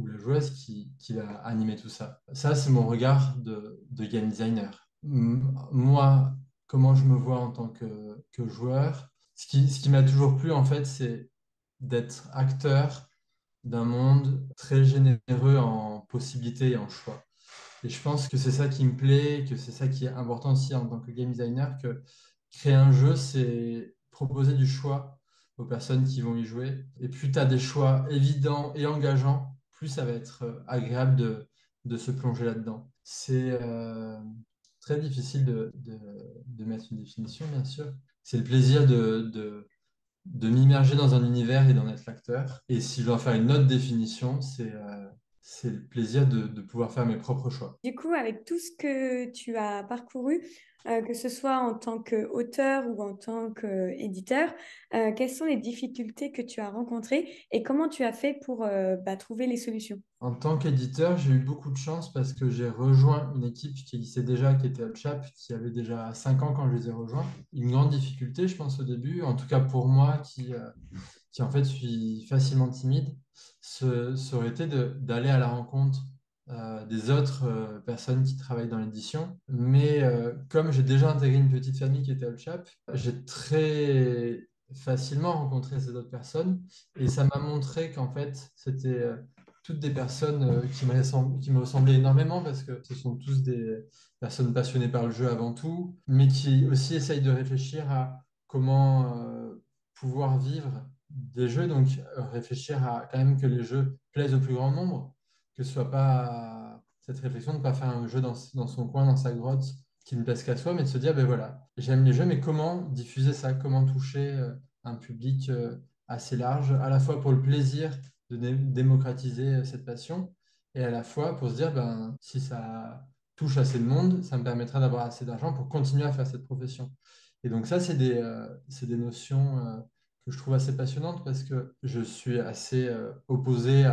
la joueuse qui va animer tout ça. Ça, c'est mon regard de game designer. Moi, comment je me vois en tant que joueur, ce qui m'a toujours plu, en fait, c'est d'être acteur d'un monde très généreux en possibilités et en choix. Et je pense que c'est ça qui me plaît, que c'est ça qui est important aussi en tant que game designer, que créer un jeu, c'est proposer du choix aux personnes qui vont y jouer. Et plus tu as des choix évidents et engageants, plus ça va être agréable de se plonger là-dedans. C'est très difficile de mettre une définition, bien sûr. C'est le plaisir de m'immerger dans un univers et d'en être l'acteur. Et si je dois faire une autre définition, c'est le plaisir de pouvoir faire mes propres choix. Du coup, avec tout ce que tu as parcouru, que ce soit en tant qu'auteur ou en tant qu'éditeur, quelles sont les difficultés que tu as rencontrées et comment tu as fait pour trouver les solutions? En tant qu'éditeur, j'ai eu beaucoup de chance parce que j'ai rejoint une équipe qui existait déjà, qui était Upchap, qui avait déjà 5 ans quand je les ai rejoints. Une grande difficulté, je pense, au début, en tout cas pour moi, qui en fait suis facilement timide, ça aurait été d'aller à la rencontre des autres personnes qui travaillent dans l'édition. Mais comme j'ai déjà intégré une petite famille qui était Upchap, j'ai très facilement rencontré ces autres personnes et ça m'a montré qu'en fait, c'était toutes des personnes qui me ressemblaient énormément parce que ce sont tous des personnes passionnées par le jeu avant tout, mais qui aussi essayent de réfléchir à comment pouvoir vivre des jeux, donc réfléchir à quand même que les jeux plaisent au plus grand nombre, que ce soit pas cette réflexion de ne pas faire un jeu dans son coin, dans sa grotte, qui ne plaise qu'à soi, mais de se dire, ben voilà, j'aime les jeux, mais comment diffuser ça, comment toucher un public assez large, à la fois pour le plaisir de démocratiser cette passion, et à la fois pour se dire, ben, si ça touche assez de monde, ça me permettra d'avoir assez d'argent pour continuer à faire cette profession. Et donc ça, c'est des notions que je trouve assez passionnantes parce que je suis assez opposé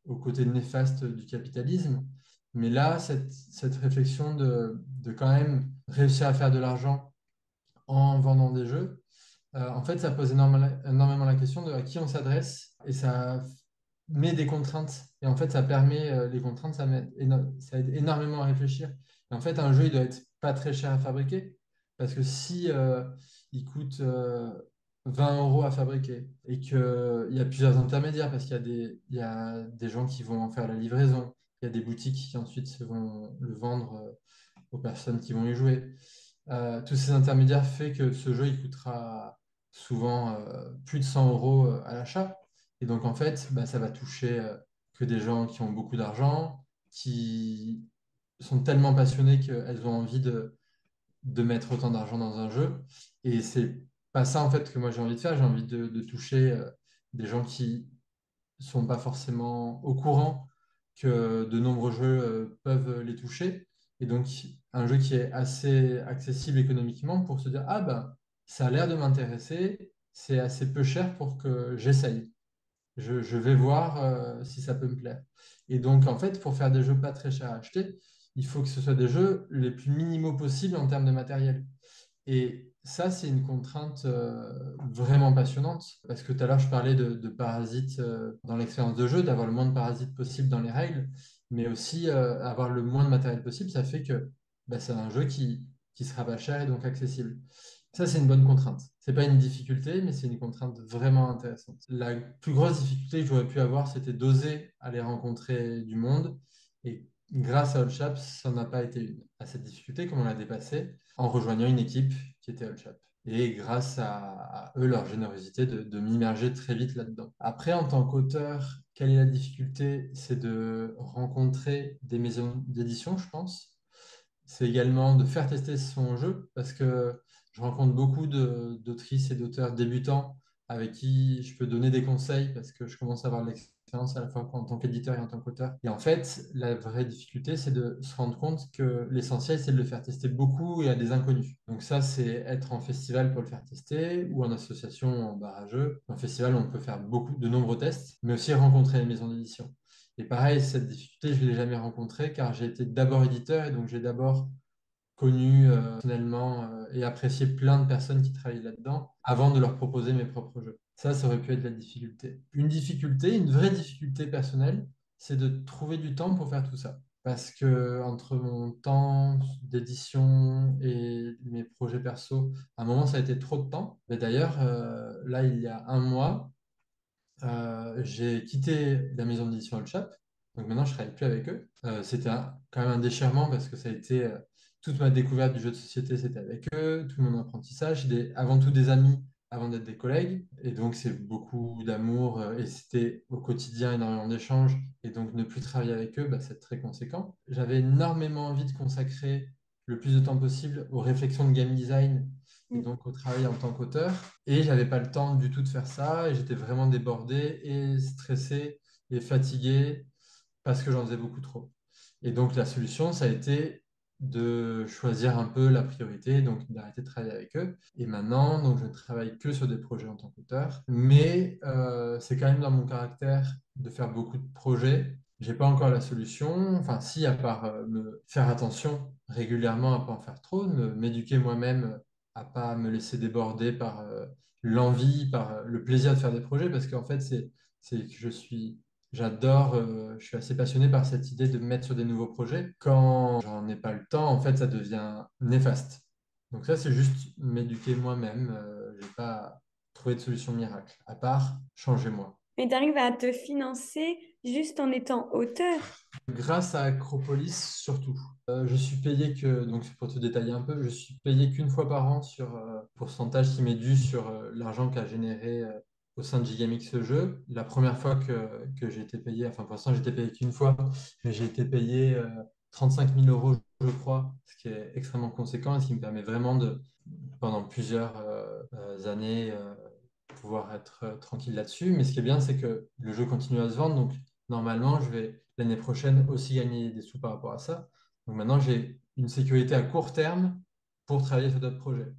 au côté néfaste du capitalisme. Mais là, cette réflexion de quand même réussir à faire de l'argent en vendant des jeux, en fait, ça pose énormément la question de à qui on s'adresse et ça met des contraintes. Et en fait, ça permet, les contraintes, ça aide énormément à réfléchir. Et en fait, un jeu, il doit être pas très cher à fabriquer parce que si il coûte 20 € à fabriquer et qu'il y a plusieurs intermédiaires parce il y a des gens qui vont en faire la livraison, il y a des boutiques qui ensuite vont le vendre aux personnes qui vont y jouer. Tous ces intermédiaires fait que ce jeu, il coûtera souvent plus de 100 euros à l'achat. Et donc, en fait, bah, ça va toucher que des gens qui ont beaucoup d'argent, qui sont tellement passionnés qu'elles ont envie de mettre autant d'argent dans un jeu. Et c'est pas ça, en fait, que moi j'ai envie de faire. J'ai envie de toucher des gens qui sont pas forcément au courant que de nombreux jeux peuvent les toucher. Et donc, un jeu qui est assez accessible économiquement pour se dire, ah ben, ça a l'air de m'intéresser, c'est assez peu cher pour que j'essaye. Je vais voir si ça peut me plaire. Et donc, en fait, pour faire des jeux pas très chers à acheter, il faut que ce soit des jeux les plus minimaux possibles en termes de matériel. Et ça, c'est une contrainte vraiment passionnante, parce que tout à l'heure, je parlais de parasites dans l'expérience de jeu, d'avoir le moins de parasites possible dans les règles, mais aussi avoir le moins de matériel possible, ça fait que bah, c'est un jeu qui sera pas cher et donc accessible. Ça, c'est une bonne contrainte. C'est pas une difficulté, mais c'est une contrainte vraiment intéressante. La plus grosse difficulté que j'aurais pu avoir, c'était d'oser aller rencontrer du monde. Et grâce à Allchaps, ça n'a pas été une. À cette difficulté, comme on l'a dépassée, en rejoignant une équipe qui était Allchaps. Et grâce à eux, leur générosité de m'immerger très vite là-dedans. Après, en tant qu'auteur, quelle est la difficulté? C'est de rencontrer des maisons d'édition, je pense. C'est également de faire tester son jeu parce que je rencontre beaucoup d'autrices et d'auteurs débutants avec qui je peux donner des conseils parce que je commence à avoir de l'expérience à la fois en tant qu'éditeur et en tant qu'auteur. Et en fait, la vraie difficulté, c'est de se rendre compte que l'essentiel, c'est de le faire tester beaucoup et à des inconnus. Donc ça, c'est être en festival pour le faire tester ou en association en barrageux. En festival, on peut faire de nombreux tests, mais aussi rencontrer les maisons d'édition. Et pareil, cette difficulté, je ne l'ai jamais rencontrée car j'ai été d'abord éditeur et donc j'ai d'abord connu personnellement et apprécié plein de personnes qui travaillent là-dedans avant de leur proposer mes propres jeux. Ça aurait pu être la difficulté. Une difficulté, une vraie difficulté personnelle, c'est de trouver du temps pour faire tout ça. Parce que entre mon temps d'édition et mes projets perso, à un moment, ça a été trop de temps. Mais d'ailleurs, là, il y a un mois, j'ai quitté la maison d'édition Old Chap, donc maintenant je ne travaille plus avec eux. C'était quand même un déchirement parce que ça a été toute ma découverte du jeu de société, c'était avec eux, tout mon apprentissage, avant tout des amis avant d'être des collègues, et donc c'est beaucoup d'amour et c'était au quotidien énormément d'échanges, et donc ne plus travailler avec eux, bah, c'est très conséquent. J'avais énormément envie de consacrer le plus de temps possible aux réflexions de game design et donc au travail en tant qu'auteur. Et j'avais pas le temps du tout de faire ça, et j'étais vraiment débordé et stressé et fatigué parce que j'en faisais beaucoup trop. Et donc la solution, ça a été de choisir un peu la priorité, donc d'arrêter de travailler avec eux. Et maintenant, donc, je ne travaille que sur des projets en tant qu'auteur, mais c'est quand même dans mon caractère de faire beaucoup de projets. J'ai pas encore la solution, enfin si, à part me faire attention régulièrement à pas en faire trop, m'éduquer moi-même à pas me laisser déborder par l'envie, par le plaisir de faire des projets, parce qu'en fait, c'est que j'adore, je suis assez passionné par cette idée de me mettre sur des nouveaux projets. Quand j'en ai pas le temps, en fait, ça devient néfaste. Donc ça, c'est juste m'éduquer moi-même. J'ai pas trouvé de solution miracle, à part changer moi. Mais tu arrives à te financer juste en étant auteur. Grâce à Acropolis, surtout. Je suis payé que, donc c'est pour te détailler un peu, je suis payé qu'une fois par an sur pourcentage qui m'est dû sur l'argent qu'a généré au sein de Gigamix ce jeu. La première fois que j'ai été payé, enfin pour l'instant j'ai été payé qu'une fois, mais j'ai été payé 35 000 euros, je crois, ce qui est extrêmement conséquent et ce qui me permet vraiment pendant plusieurs années, pouvoir être tranquille là-dessus. Mais ce qui est bien, c'est que le jeu continue à se vendre, donc normalement, je vais l'année prochaine aussi gagner des sous par rapport à ça. Donc maintenant, j'ai une sécurité à court terme pour travailler sur d'autres projets.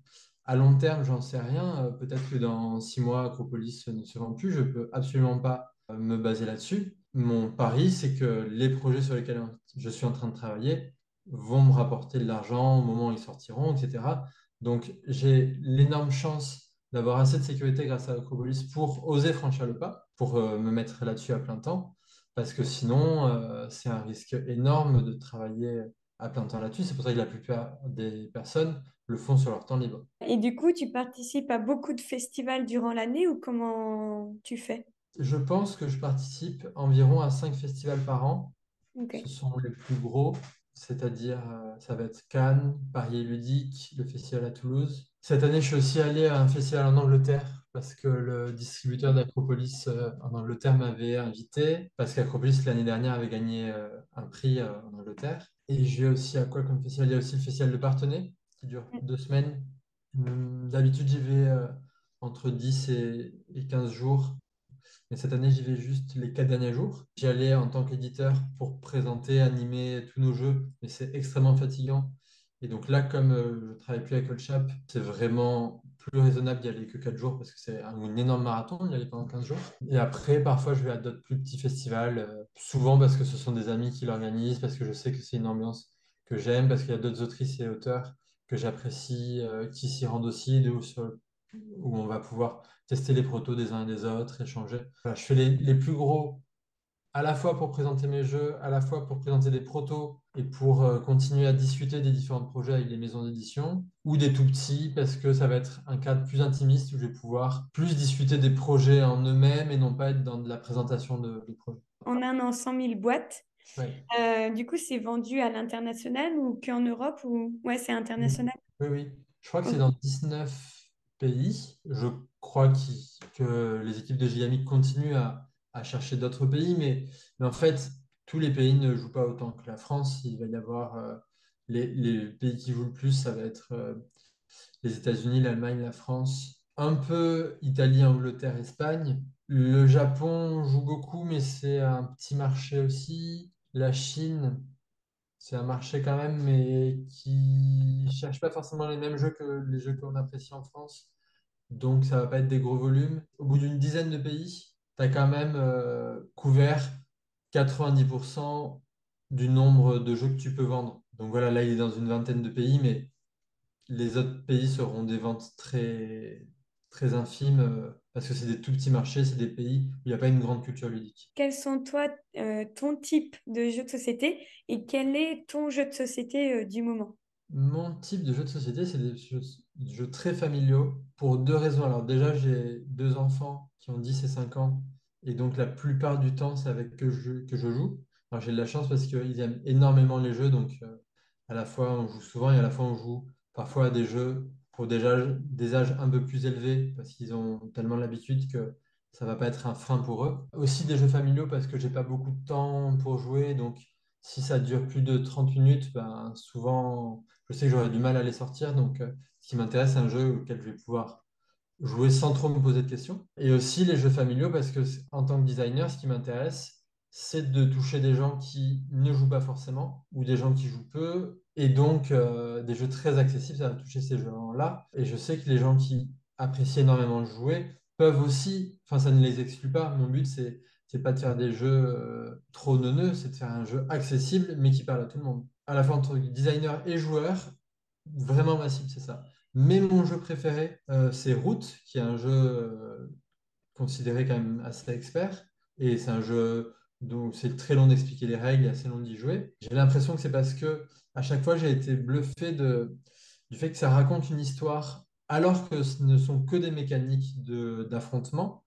À long terme, j'en sais rien. Peut-être que dans 6 mois, Acropolis ne se vend plus. Je ne peux absolument pas me baser là-dessus. Mon pari, c'est que les projets sur lesquels je suis en train de travailler vont me rapporter de l'argent au moment où ils sortiront, etc. Donc, j'ai l'énorme chance d'avoir assez de sécurité grâce à Acropolis pour oser franchir le pas, pour me mettre là-dessus à plein temps. Parce que sinon, c'est un risque énorme de travailler à plein temps là-dessus. C'est pour ça que la plupart des personnes le font sur leur temps libre. Et du coup, tu participes à beaucoup de festivals durant l'année ou comment tu fais? Je pense que je participe environ à 5 festivals par an. Ok. Ce sont les plus gros. c'est-à-dire ça va être Cannes, Paris et Ludique, le festival à Toulouse. Cette année, je suis aussi allé à un festival en Angleterre parce que le distributeur d'Acropolis en Angleterre m'avait invité, parce qu'Acropolis l'année dernière avait gagné un prix en Angleterre. Et je vais aussi à quoi comme festival? Il y a aussi le festival de Parthenay qui dure 2 semaines. D'habitude, j'y vais entre 10 et 15 jours. Mais cette année, j'y vais juste les 4 derniers jours. J'y allais en tant qu'éditeur pour présenter, animer tous nos jeux, mais c'est extrêmement fatigant. Et donc là, comme je ne travaille plus avec Chap, c'est vraiment plus raisonnable d'y aller que 4 jours parce que c'est un énorme marathon d'y aller pendant 15 jours. Et après, parfois, je vais à d'autres plus petits festivals, souvent parce que ce sont des amis qui l'organisent, parce que je sais que c'est une ambiance que j'aime, parce qu'il y a d'autres autrices et auteurs que j'apprécie, qui s'y rendent aussi, où on va pouvoir tester les protos des uns et des autres, échanger. Voilà, je fais les plus gros à la fois pour présenter mes jeux, à la fois pour présenter des protos et pour continuer à discuter des différents projets avec les maisons d'édition, ou des tout petits parce que ça va être un cadre plus intimiste où je vais pouvoir plus discuter des projets en eux-mêmes et non pas être dans de la présentation de projets. En un an, 100 000 boîtes. Ouais. Du coup, c'est vendu à l'international ou qu'en Europe ou... Ouais, c'est international. Oui, oui. Je crois que c'est Ok. dans 19 pays. Je crois que les équipes de JAMI continuent à chercher d'autres pays, mais en fait, tous les pays ne jouent pas autant que la France. Il va y avoir les pays qui jouent le plus, ça va être les États-Unis, l'Allemagne, la France, un peu Italie, Angleterre, Espagne. Le Japon joue beaucoup, mais c'est un petit marché aussi. La Chine. C'est un marché quand même, mais qui cherche pas forcément les mêmes jeux que les jeux qu'on apprécie en France. Donc, ça va pas être des gros volumes. Au bout d'une dizaine de pays, tu as quand même couvert 90% du nombre de jeux que tu peux vendre. Donc voilà, là, il est dans une vingtaine de pays, mais les autres pays seront des ventes très, très infimes parce que c'est des tout petits marchés, c'est des pays où il n'y a pas une grande culture ludique. Quels sont, toi, ton type de jeu de société et quel est ton jeu de société du moment? Mon type de jeu de société, c'est des jeux très familiaux pour deux raisons. Alors déjà, j'ai deux enfants qui ont 10 et 5 ans, et donc la plupart du temps, c'est avec que je joue. Alors j'ai de la chance parce qu'ils aiment énormément les jeux, donc à la fois on joue souvent et à la fois on joue parfois à des jeux pour des âges un peu plus élevés, parce qu'ils ont tellement l'habitude que ça va pas être un frein pour eux. Aussi des jeux familiaux parce que j'ai pas beaucoup de temps pour jouer, donc si ça dure plus de 30 minutes, ben, souvent je sais que j'aurais du mal à les sortir. Donc, ce qui m'intéresse, c'est un jeu auquel je vais pouvoir jouer sans trop me poser de questions. Et aussi les jeux familiaux, parce que en tant que designer, ce qui m'intéresse, c'est de toucher des gens qui ne jouent pas forcément ou des gens qui jouent peu. Et donc, des jeux très accessibles, ça va toucher ces gens-là. Et je sais que les gens qui apprécient énormément jouer peuvent aussi, enfin, ça ne les exclut pas. Mon but, c'est pas de faire des jeux trop neuneux, c'est de faire un jeu accessible, mais qui parle à tout le monde. À la fois entre designer et joueur, vraiment ma cible, c'est ça. Mais mon jeu préféré, c'est Root, qui est un jeu considéré quand même assez expert. Et c'est un jeu dont c'est très long d'expliquer les règles et assez long d'y jouer. J'ai l'impression que c'est parce que à chaque fois, j'ai été bluffé du fait que ça raconte une histoire alors que ce ne sont que des mécaniques d'affrontement,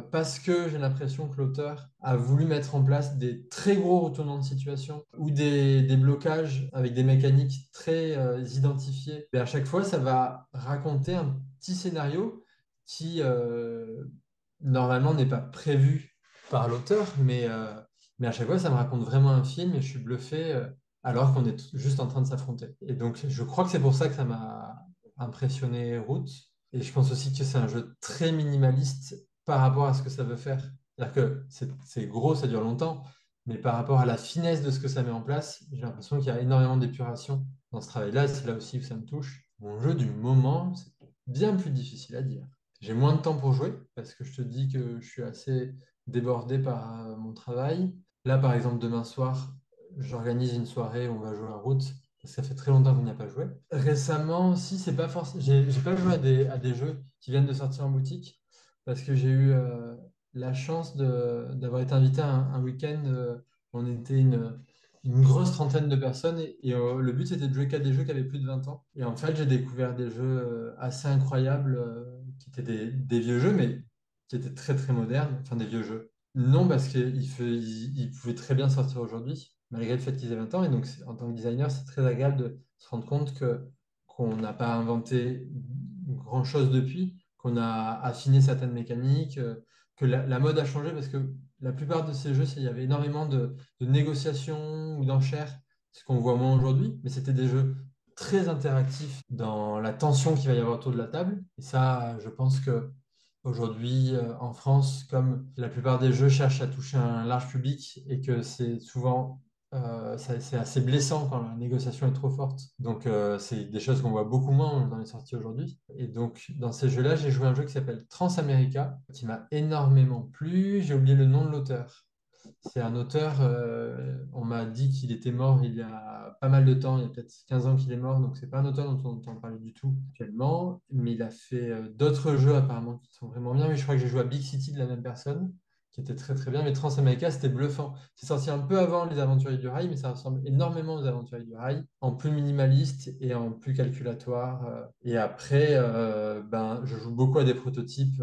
parce que j'ai l'impression que l'auteur a voulu mettre en place des très gros retournements de situation ou des blocages avec des mécaniques très identifiées. Et à chaque fois, ça va raconter un petit scénario qui normalement n'est pas prévu par l'auteur, mais à chaque fois, ça me raconte vraiment un film et je suis bluffé alors qu'on est juste en train de s'affronter. Et donc, je crois que c'est pour ça que ça m'a impressionné Root. Et je pense aussi que c'est un jeu très minimaliste par rapport à ce que ça veut faire. C'est-à-dire que c'est gros, ça dure longtemps, mais par rapport à la finesse de ce que ça met en place, j'ai l'impression qu'il y a énormément d'épuration dans ce travail-là. C'est là aussi où ça me touche. Mon jeu du moment, c'est bien plus difficile à dire. J'ai moins de temps pour jouer parce que je te dis que je suis assez débordé par mon travail. Là, par exemple, demain soir, j'organise une soirée où on va jouer à Root. Ça fait très longtemps qu'on n'y a pas joué. Récemment, si, c'est pas forcément. J'ai pas joué à des jeux qui viennent de sortir en boutique parce que j'ai eu la chance d'avoir été invité à un week-end. On était une grosse trentaine de personnes et le but c'était de jouer qu'à des jeux qui avaient plus de 20 ans. Et en fait, j'ai découvert des jeux assez incroyables qui étaient des vieux jeux, mais qui étaient très très modernes. Enfin, des vieux jeux. Non, parce qu'ils pouvaient très bien sortir aujourd'hui, malgré le fait qu'ils aient 20 ans. Et donc, en tant que designer, c'est très agréable de se rendre compte qu'on n'a pas inventé grand-chose depuis, qu'on a affiné certaines mécaniques, que la mode a changé parce que la plupart de ces jeux, il y avait énormément de négociations ou d'enchères, ce qu'on voit moins aujourd'hui, mais c'était des jeux très interactifs dans la tension qu'il va y avoir autour de la table. Et ça, je pense que aujourd'hui, en France, comme la plupart des jeux cherchent à toucher un large public et que c'est souvent c'est assez blessant quand la négociation est trop forte. Donc, c'est des choses qu'on voit beaucoup moins dans les sorties aujourd'hui. Et donc, dans ces jeux-là, j'ai joué à un jeu qui s'appelle Transamerica, qui m'a énormément plu. J'ai oublié le nom de l'auteur. C'est un auteur, on m'a dit qu'il était mort il y a pas mal de temps, il y a peut-être 15 ans qu'il est mort, donc c'est pas un auteur dont on entend parler du tout actuellement, mais il a fait d'autres jeux apparemment qui sont vraiment bien. Oui, je crois que j'ai joué à Big City de la même personne, qui était très très bien, mais Transamerica, c'était bluffant. C'est sorti un peu avant Les Aventuriers du Rail, mais ça ressemble énormément aux Aventuriers du Rail, en plus minimaliste et en plus calculatoire. Et après, ben, je joue beaucoup à des prototypes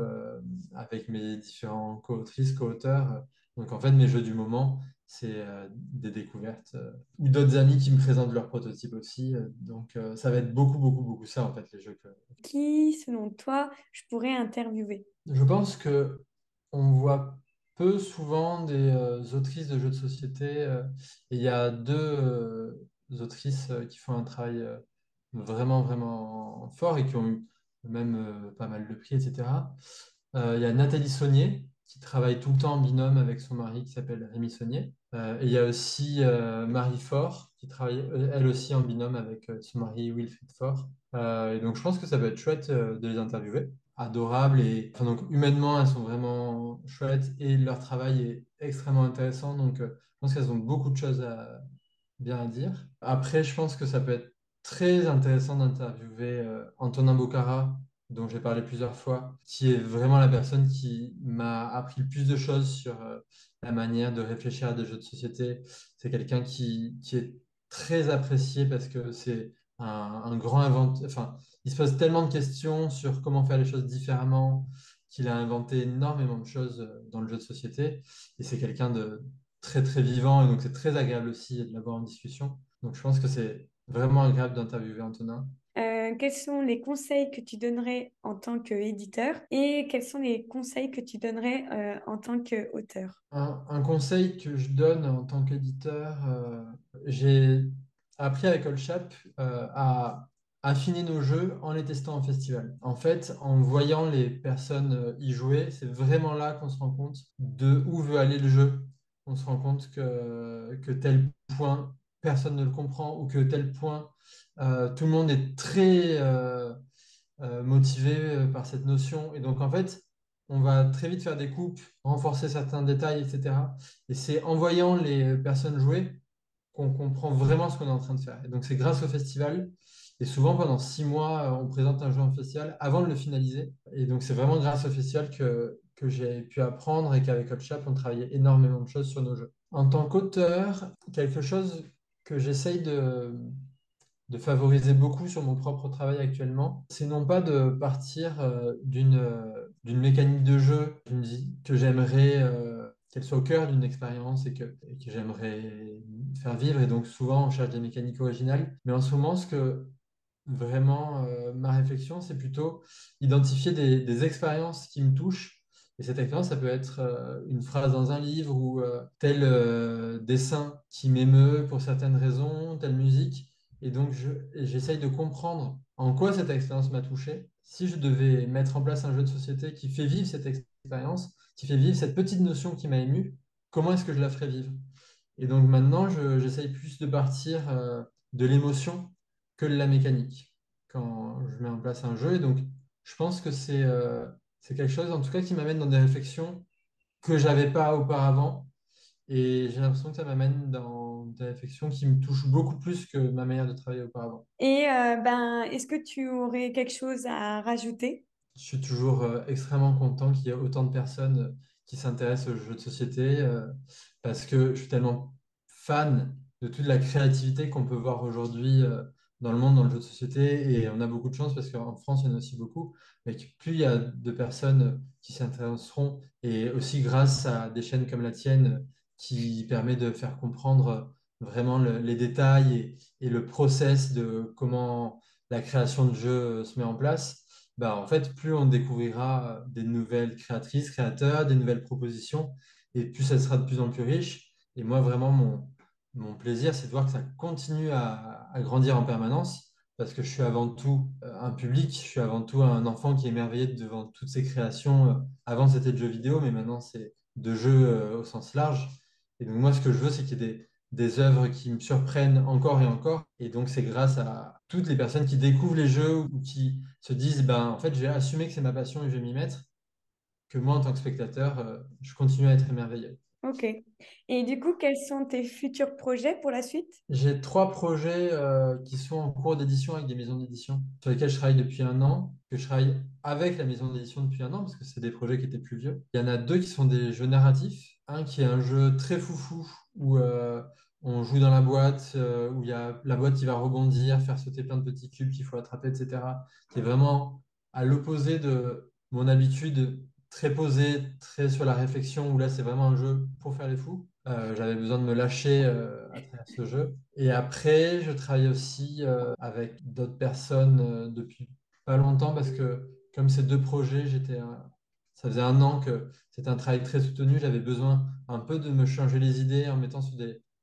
avec mes différents co-autrices, co-auteurs. Donc en fait, mes jeux du moment, c'est des découvertes ou d'autres amis qui me présentent leurs prototypes aussi. Donc ça va être beaucoup, beaucoup, beaucoup ça en fait, les jeux que... Qui, selon toi, je pourrais interviewer? Je pense que on voit peu souvent des autrices de jeux de société. Et il y a deux autrices qui font un travail vraiment, vraiment fort et qui ont eu même pas mal de prix, etc. Il y a Nathalie Saunier qui travaille tout le temps en binôme avec son mari qui s'appelle Rémi Saunier. Et il y a aussi Marie Faure qui travaille elle aussi en binôme avec son mari Wilfried Faure. Et donc je pense que ça va être chouette de les interviewer. Adorables et enfin, donc humainement elles sont vraiment chouettes et leur travail est extrêmement intéressant. Donc je pense qu'elles ont beaucoup de choses bien à dire. Après, je pense que ça peut être très intéressant d'interviewer Antonin Bocara, dont j'ai parlé plusieurs fois, qui est vraiment la personne qui m'a appris le plus de choses sur la manière de réfléchir à des jeux de société. C'est quelqu'un qui est très apprécié parce que c'est un grand inventeur. Enfin, il se pose tellement de questions sur comment faire les choses différemment qu'il a inventé énormément de choses dans le jeu de société. Et c'est quelqu'un de très très vivant et donc c'est très agréable aussi de l'avoir en discussion. Donc je pense que c'est vraiment agréable d'interviewer Antonin. Quels sont les conseils que tu donnerais en tant qu'éditeur et quels sont les conseils que tu donnerais en tant qu'auteur? Un conseil que je donne en tant qu'éditeur, j'ai appris avec Allchap à affiner nos jeux en les testant en festival. En fait, en voyant les personnes y jouer, c'est vraiment là qu'on se rend compte de où veut aller le jeu. On se rend compte que tel point, personne ne le comprend ou que tel point, tout le monde est très motivé par cette notion. Et donc, en fait, on va très vite faire des coupes, renforcer certains détails, etc. Et c'est en voyant les personnes jouer qu'on comprend vraiment ce qu'on est en train de faire. Et donc, c'est grâce au festival. Et souvent, pendant 6 mois, on présente un jeu en festival avant de le finaliser. Et donc, c'est vraiment grâce au festival que j'ai pu apprendre et qu'avec Hotchap, on travaillait énormément de choses sur nos jeux. En tant qu'auteur, quelque chose que j'essaye de favoriser beaucoup sur mon propre travail actuellement, c'est non pas de partir d'une mécanique de jeu que j'aimerais qu'elle soit au cœur d'une expérience et que j'aimerais faire vivre. Et donc souvent, on cherche des mécaniques originales. Mais en ce moment, ce que vraiment ma réflexion, c'est plutôt identifier des expériences qui me touchent. Et cette expérience, ça peut être une phrase dans un livre ou tel dessin qui m'émeut pour certaines raisons, telle musique. Et donc, j'essaye de comprendre en quoi cette expérience m'a touché. Si je devais mettre en place un jeu de société qui fait vivre cette expérience, qui fait vivre cette petite notion qui m'a ému, comment est-ce que je la ferais vivre? Et donc maintenant, j'essaye plus de partir de l'émotion que de la mécanique quand je mets en place un jeu. Et donc, je pense que c'est quelque chose, en tout cas, qui m'amène dans des réflexions que j'avais pas auparavant. Et j'ai l'impression que ça m'amène dans des réflexions qui me touchent beaucoup plus que ma manière de travailler auparavant. Et est-ce que tu aurais quelque chose à rajouter? Je suis toujours extrêmement content qu'il y ait autant de personnes qui s'intéressent aux jeux de société parce que je suis tellement fan de toute la créativité qu'on peut voir aujourd'hui dans le monde, dans le jeu de société. Et on a beaucoup de chance parce qu'en France, il y en a aussi beaucoup. Mais que plus il y a de personnes qui s'intéresseront, et aussi grâce à des chaînes comme la tienne qui permet de faire comprendre vraiment les détails et le process de comment la création de jeux se met en place, bah, en fait, plus on découvrira des nouvelles créatrices, créateurs, des nouvelles propositions, et plus ça sera de plus en plus riche. Et moi, vraiment, mon plaisir, c'est de voir que ça continue à grandir en permanence, parce que je suis avant tout un public, je suis avant tout un enfant qui est émerveillé devant toutes ces créations. Avant, c'était de jeux vidéo, mais maintenant, c'est de jeux au sens large. Et donc, moi, ce que je veux, c'est qu'il y ait des œuvres qui me surprennent encore et encore. Et donc, c'est grâce à toutes les personnes qui découvrent les jeux ou qui se disent, ben, en fait, j'ai assumé que c'est ma passion et je vais m'y mettre, que moi, en tant que spectateur, je continue à être émerveillé. Ok. Et du coup, quels sont tes futurs projets pour la suite? J'ai 3 projets qui sont en cours d'édition avec des maisons d'édition sur lesquels je travaille depuis un an, que je travaille avec la maison d'édition depuis un an parce que c'est des projets qui étaient plus vieux. Il y en a 2 qui sont des jeux narratifs. Un qui est un jeu très foufou où on joue dans la boîte, où il y a la boîte qui va rebondir, faire sauter plein de petits cubes qu'il faut attraper, etc. Qui est vraiment à l'opposé de mon habitude, très posé, très sur la réflexion, où là c'est vraiment un jeu pour faire les fous. J'avais besoin de me lâcher à travers ce jeu. Et après, je travaille aussi avec d'autres personnes depuis pas longtemps parce que comme ces 2 projets, ça faisait un an que c'était un travail très soutenu. J'avais besoin un peu de me changer les idées en mettant sur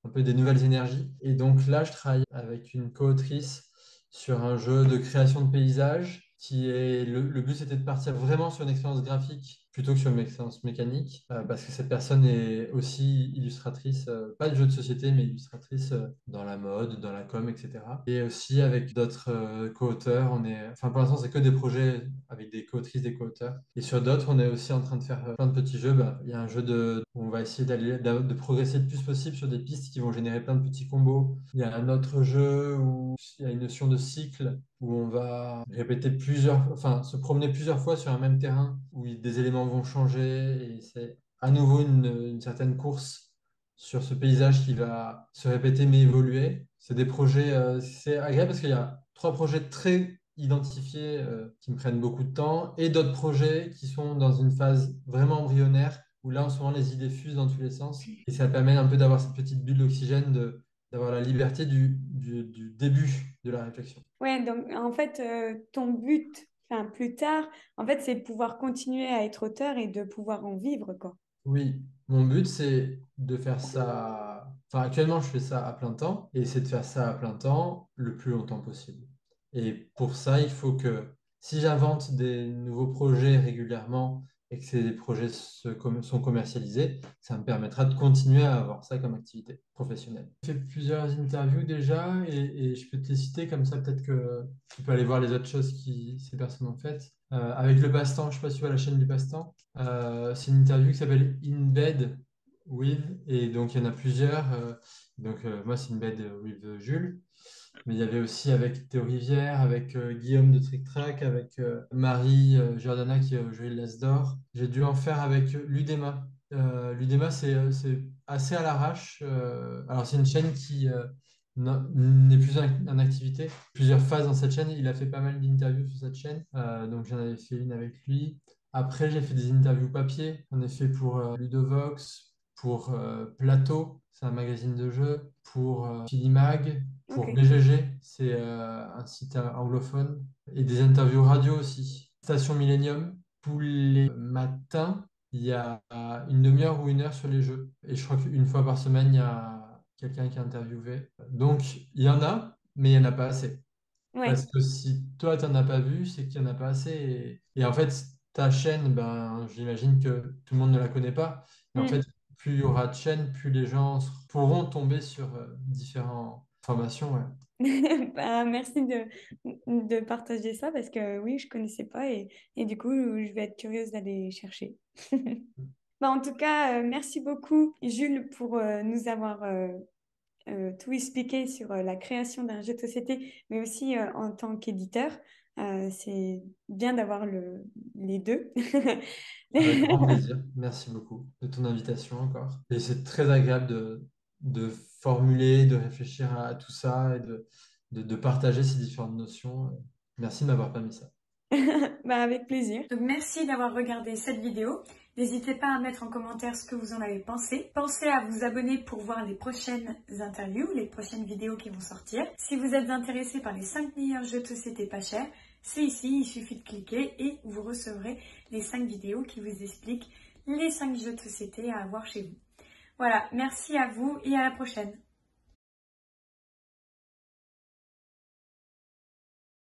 un peu des nouvelles énergies. Et donc là, je travaille avec une co-autrice sur un jeu de création de paysages le but c'était de partir vraiment sur une expérience graphique plutôt que sur une expérience mécanique parce que cette personne est aussi illustratrice, pas de jeu de société mais illustratrice dans la mode, dans la com, etc. Et aussi avec d'autres co-auteurs, enfin pour l'instant c'est que des projets avec des co-autrices, des co-auteurs. Et sur d'autres on est aussi en train de faire plein de petits jeux. Bah, il y a un jeu où on va essayer de progresser le plus possible sur des pistes qui vont générer plein de petits combos. Il y a un autre jeu où il y a une notion de cycle où on va enfin, se promener plusieurs fois sur un même terrain, où des éléments vont changer, et c'est à nouveau une certaine course sur ce paysage qui va se répéter mais évoluer. C'est des projets, c'est agréable parce qu'il y a 3 projets très identifiés qui me prennent beaucoup de temps, et d'autres projets qui sont dans une phase vraiment embryonnaire, où là en ce moment les idées fusent dans tous les sens, et ça permet un peu d'avoir cette petite bulle d'oxygène, d'avoir la liberté du début de la réflexion. Ouais, donc en fait, ton but, enfin plus tard, en fait, c'est de pouvoir continuer à être auteur et de pouvoir en vivre, quoi. Oui, mon but, c'est de faire ça. Enfin, actuellement, je fais ça à plein temps et c'est de faire ça à plein temps le plus longtemps possible. Et pour ça, il faut que si j'invente des nouveaux projets régulièrement et que ces projets sont commercialisés, ça me permettra de continuer à avoir ça comme activité professionnelle. J'ai fait plusieurs interviews déjà et je peux te les citer comme ça, peut-être que tu peux aller voir les autres choses que ces personnes ont faites. Avec le passe-temps, je ne sais pas si tu vois la chaîne du passe-temps. C'est une interview qui s'appelle In Bed with, et donc il y en a plusieurs. Moi, c'est In Bed with Jules, mais il y avait aussi avec Théo Rivière, avec Guillaume de Trick Track, avec Marie Giordana qui a joué l'As d'Or. J'ai dû en faire avec l'UDEMA. L'UDEMA, c'est assez à l'arrache. Alors, c'est une chaîne qui n'est plus en activité. Plusieurs phases dans cette chaîne. Il a fait pas mal d'interviews sur cette chaîne. Donc, j'en avais fait une avec lui. Après, j'ai fait des interviews papier. On a fait pour Ludovox, pour Plateau, c'est un magazine de jeux, pour Filimag, Ok. pour BGG, c'est un site anglophone, et des interviews radio aussi. Station Millennium, tous les matins, il y a une demi-heure ou une heure sur les jeux. Et je crois qu'une fois par semaine, il y a quelqu'un qui est interviewé. Donc, il y en a, mais il n'y en a pas assez. Ouais. Parce que si toi, tu n'en as pas vu, c'est qu'il n'y en a pas assez. Et en fait, ta chaîne, ben, j'imagine que tout le monde ne la connaît pas. Et en fait, Mm. plus il y aura de chaînes, plus les gens pourront tomber sur différentes formations. Ouais. Bah, merci de partager ça parce que oui, je connaissais pas et du coup, je vais être curieuse d'aller chercher. Bah, en tout cas, merci beaucoup, Jules, pour nous avoir tout expliqué sur la création d'un jeu de société, mais aussi en tant qu'éditeur. C'est bien d'avoir les deux. Avec grand plaisir. Merci beaucoup de ton invitation encore. Et c'est très agréable de formuler, de réfléchir à tout ça et de partager ces différentes notions. Merci de m'avoir permis ça. Bah, avec plaisir. Donc, merci d'avoir regardé cette vidéo. N'hésitez pas à mettre en commentaire ce que vous en avez pensé. Pensez à vous abonner pour voir les prochaines interviews, les prochaines vidéos qui vont sortir. Si vous êtes intéressé par les 5 meilleurs jeux de société pas chers, c'est ici, il suffit de cliquer et vous recevrez les 5 vidéos qui vous expliquent les 5 jeux de société à avoir chez vous. Voilà, merci à vous et à la prochaine.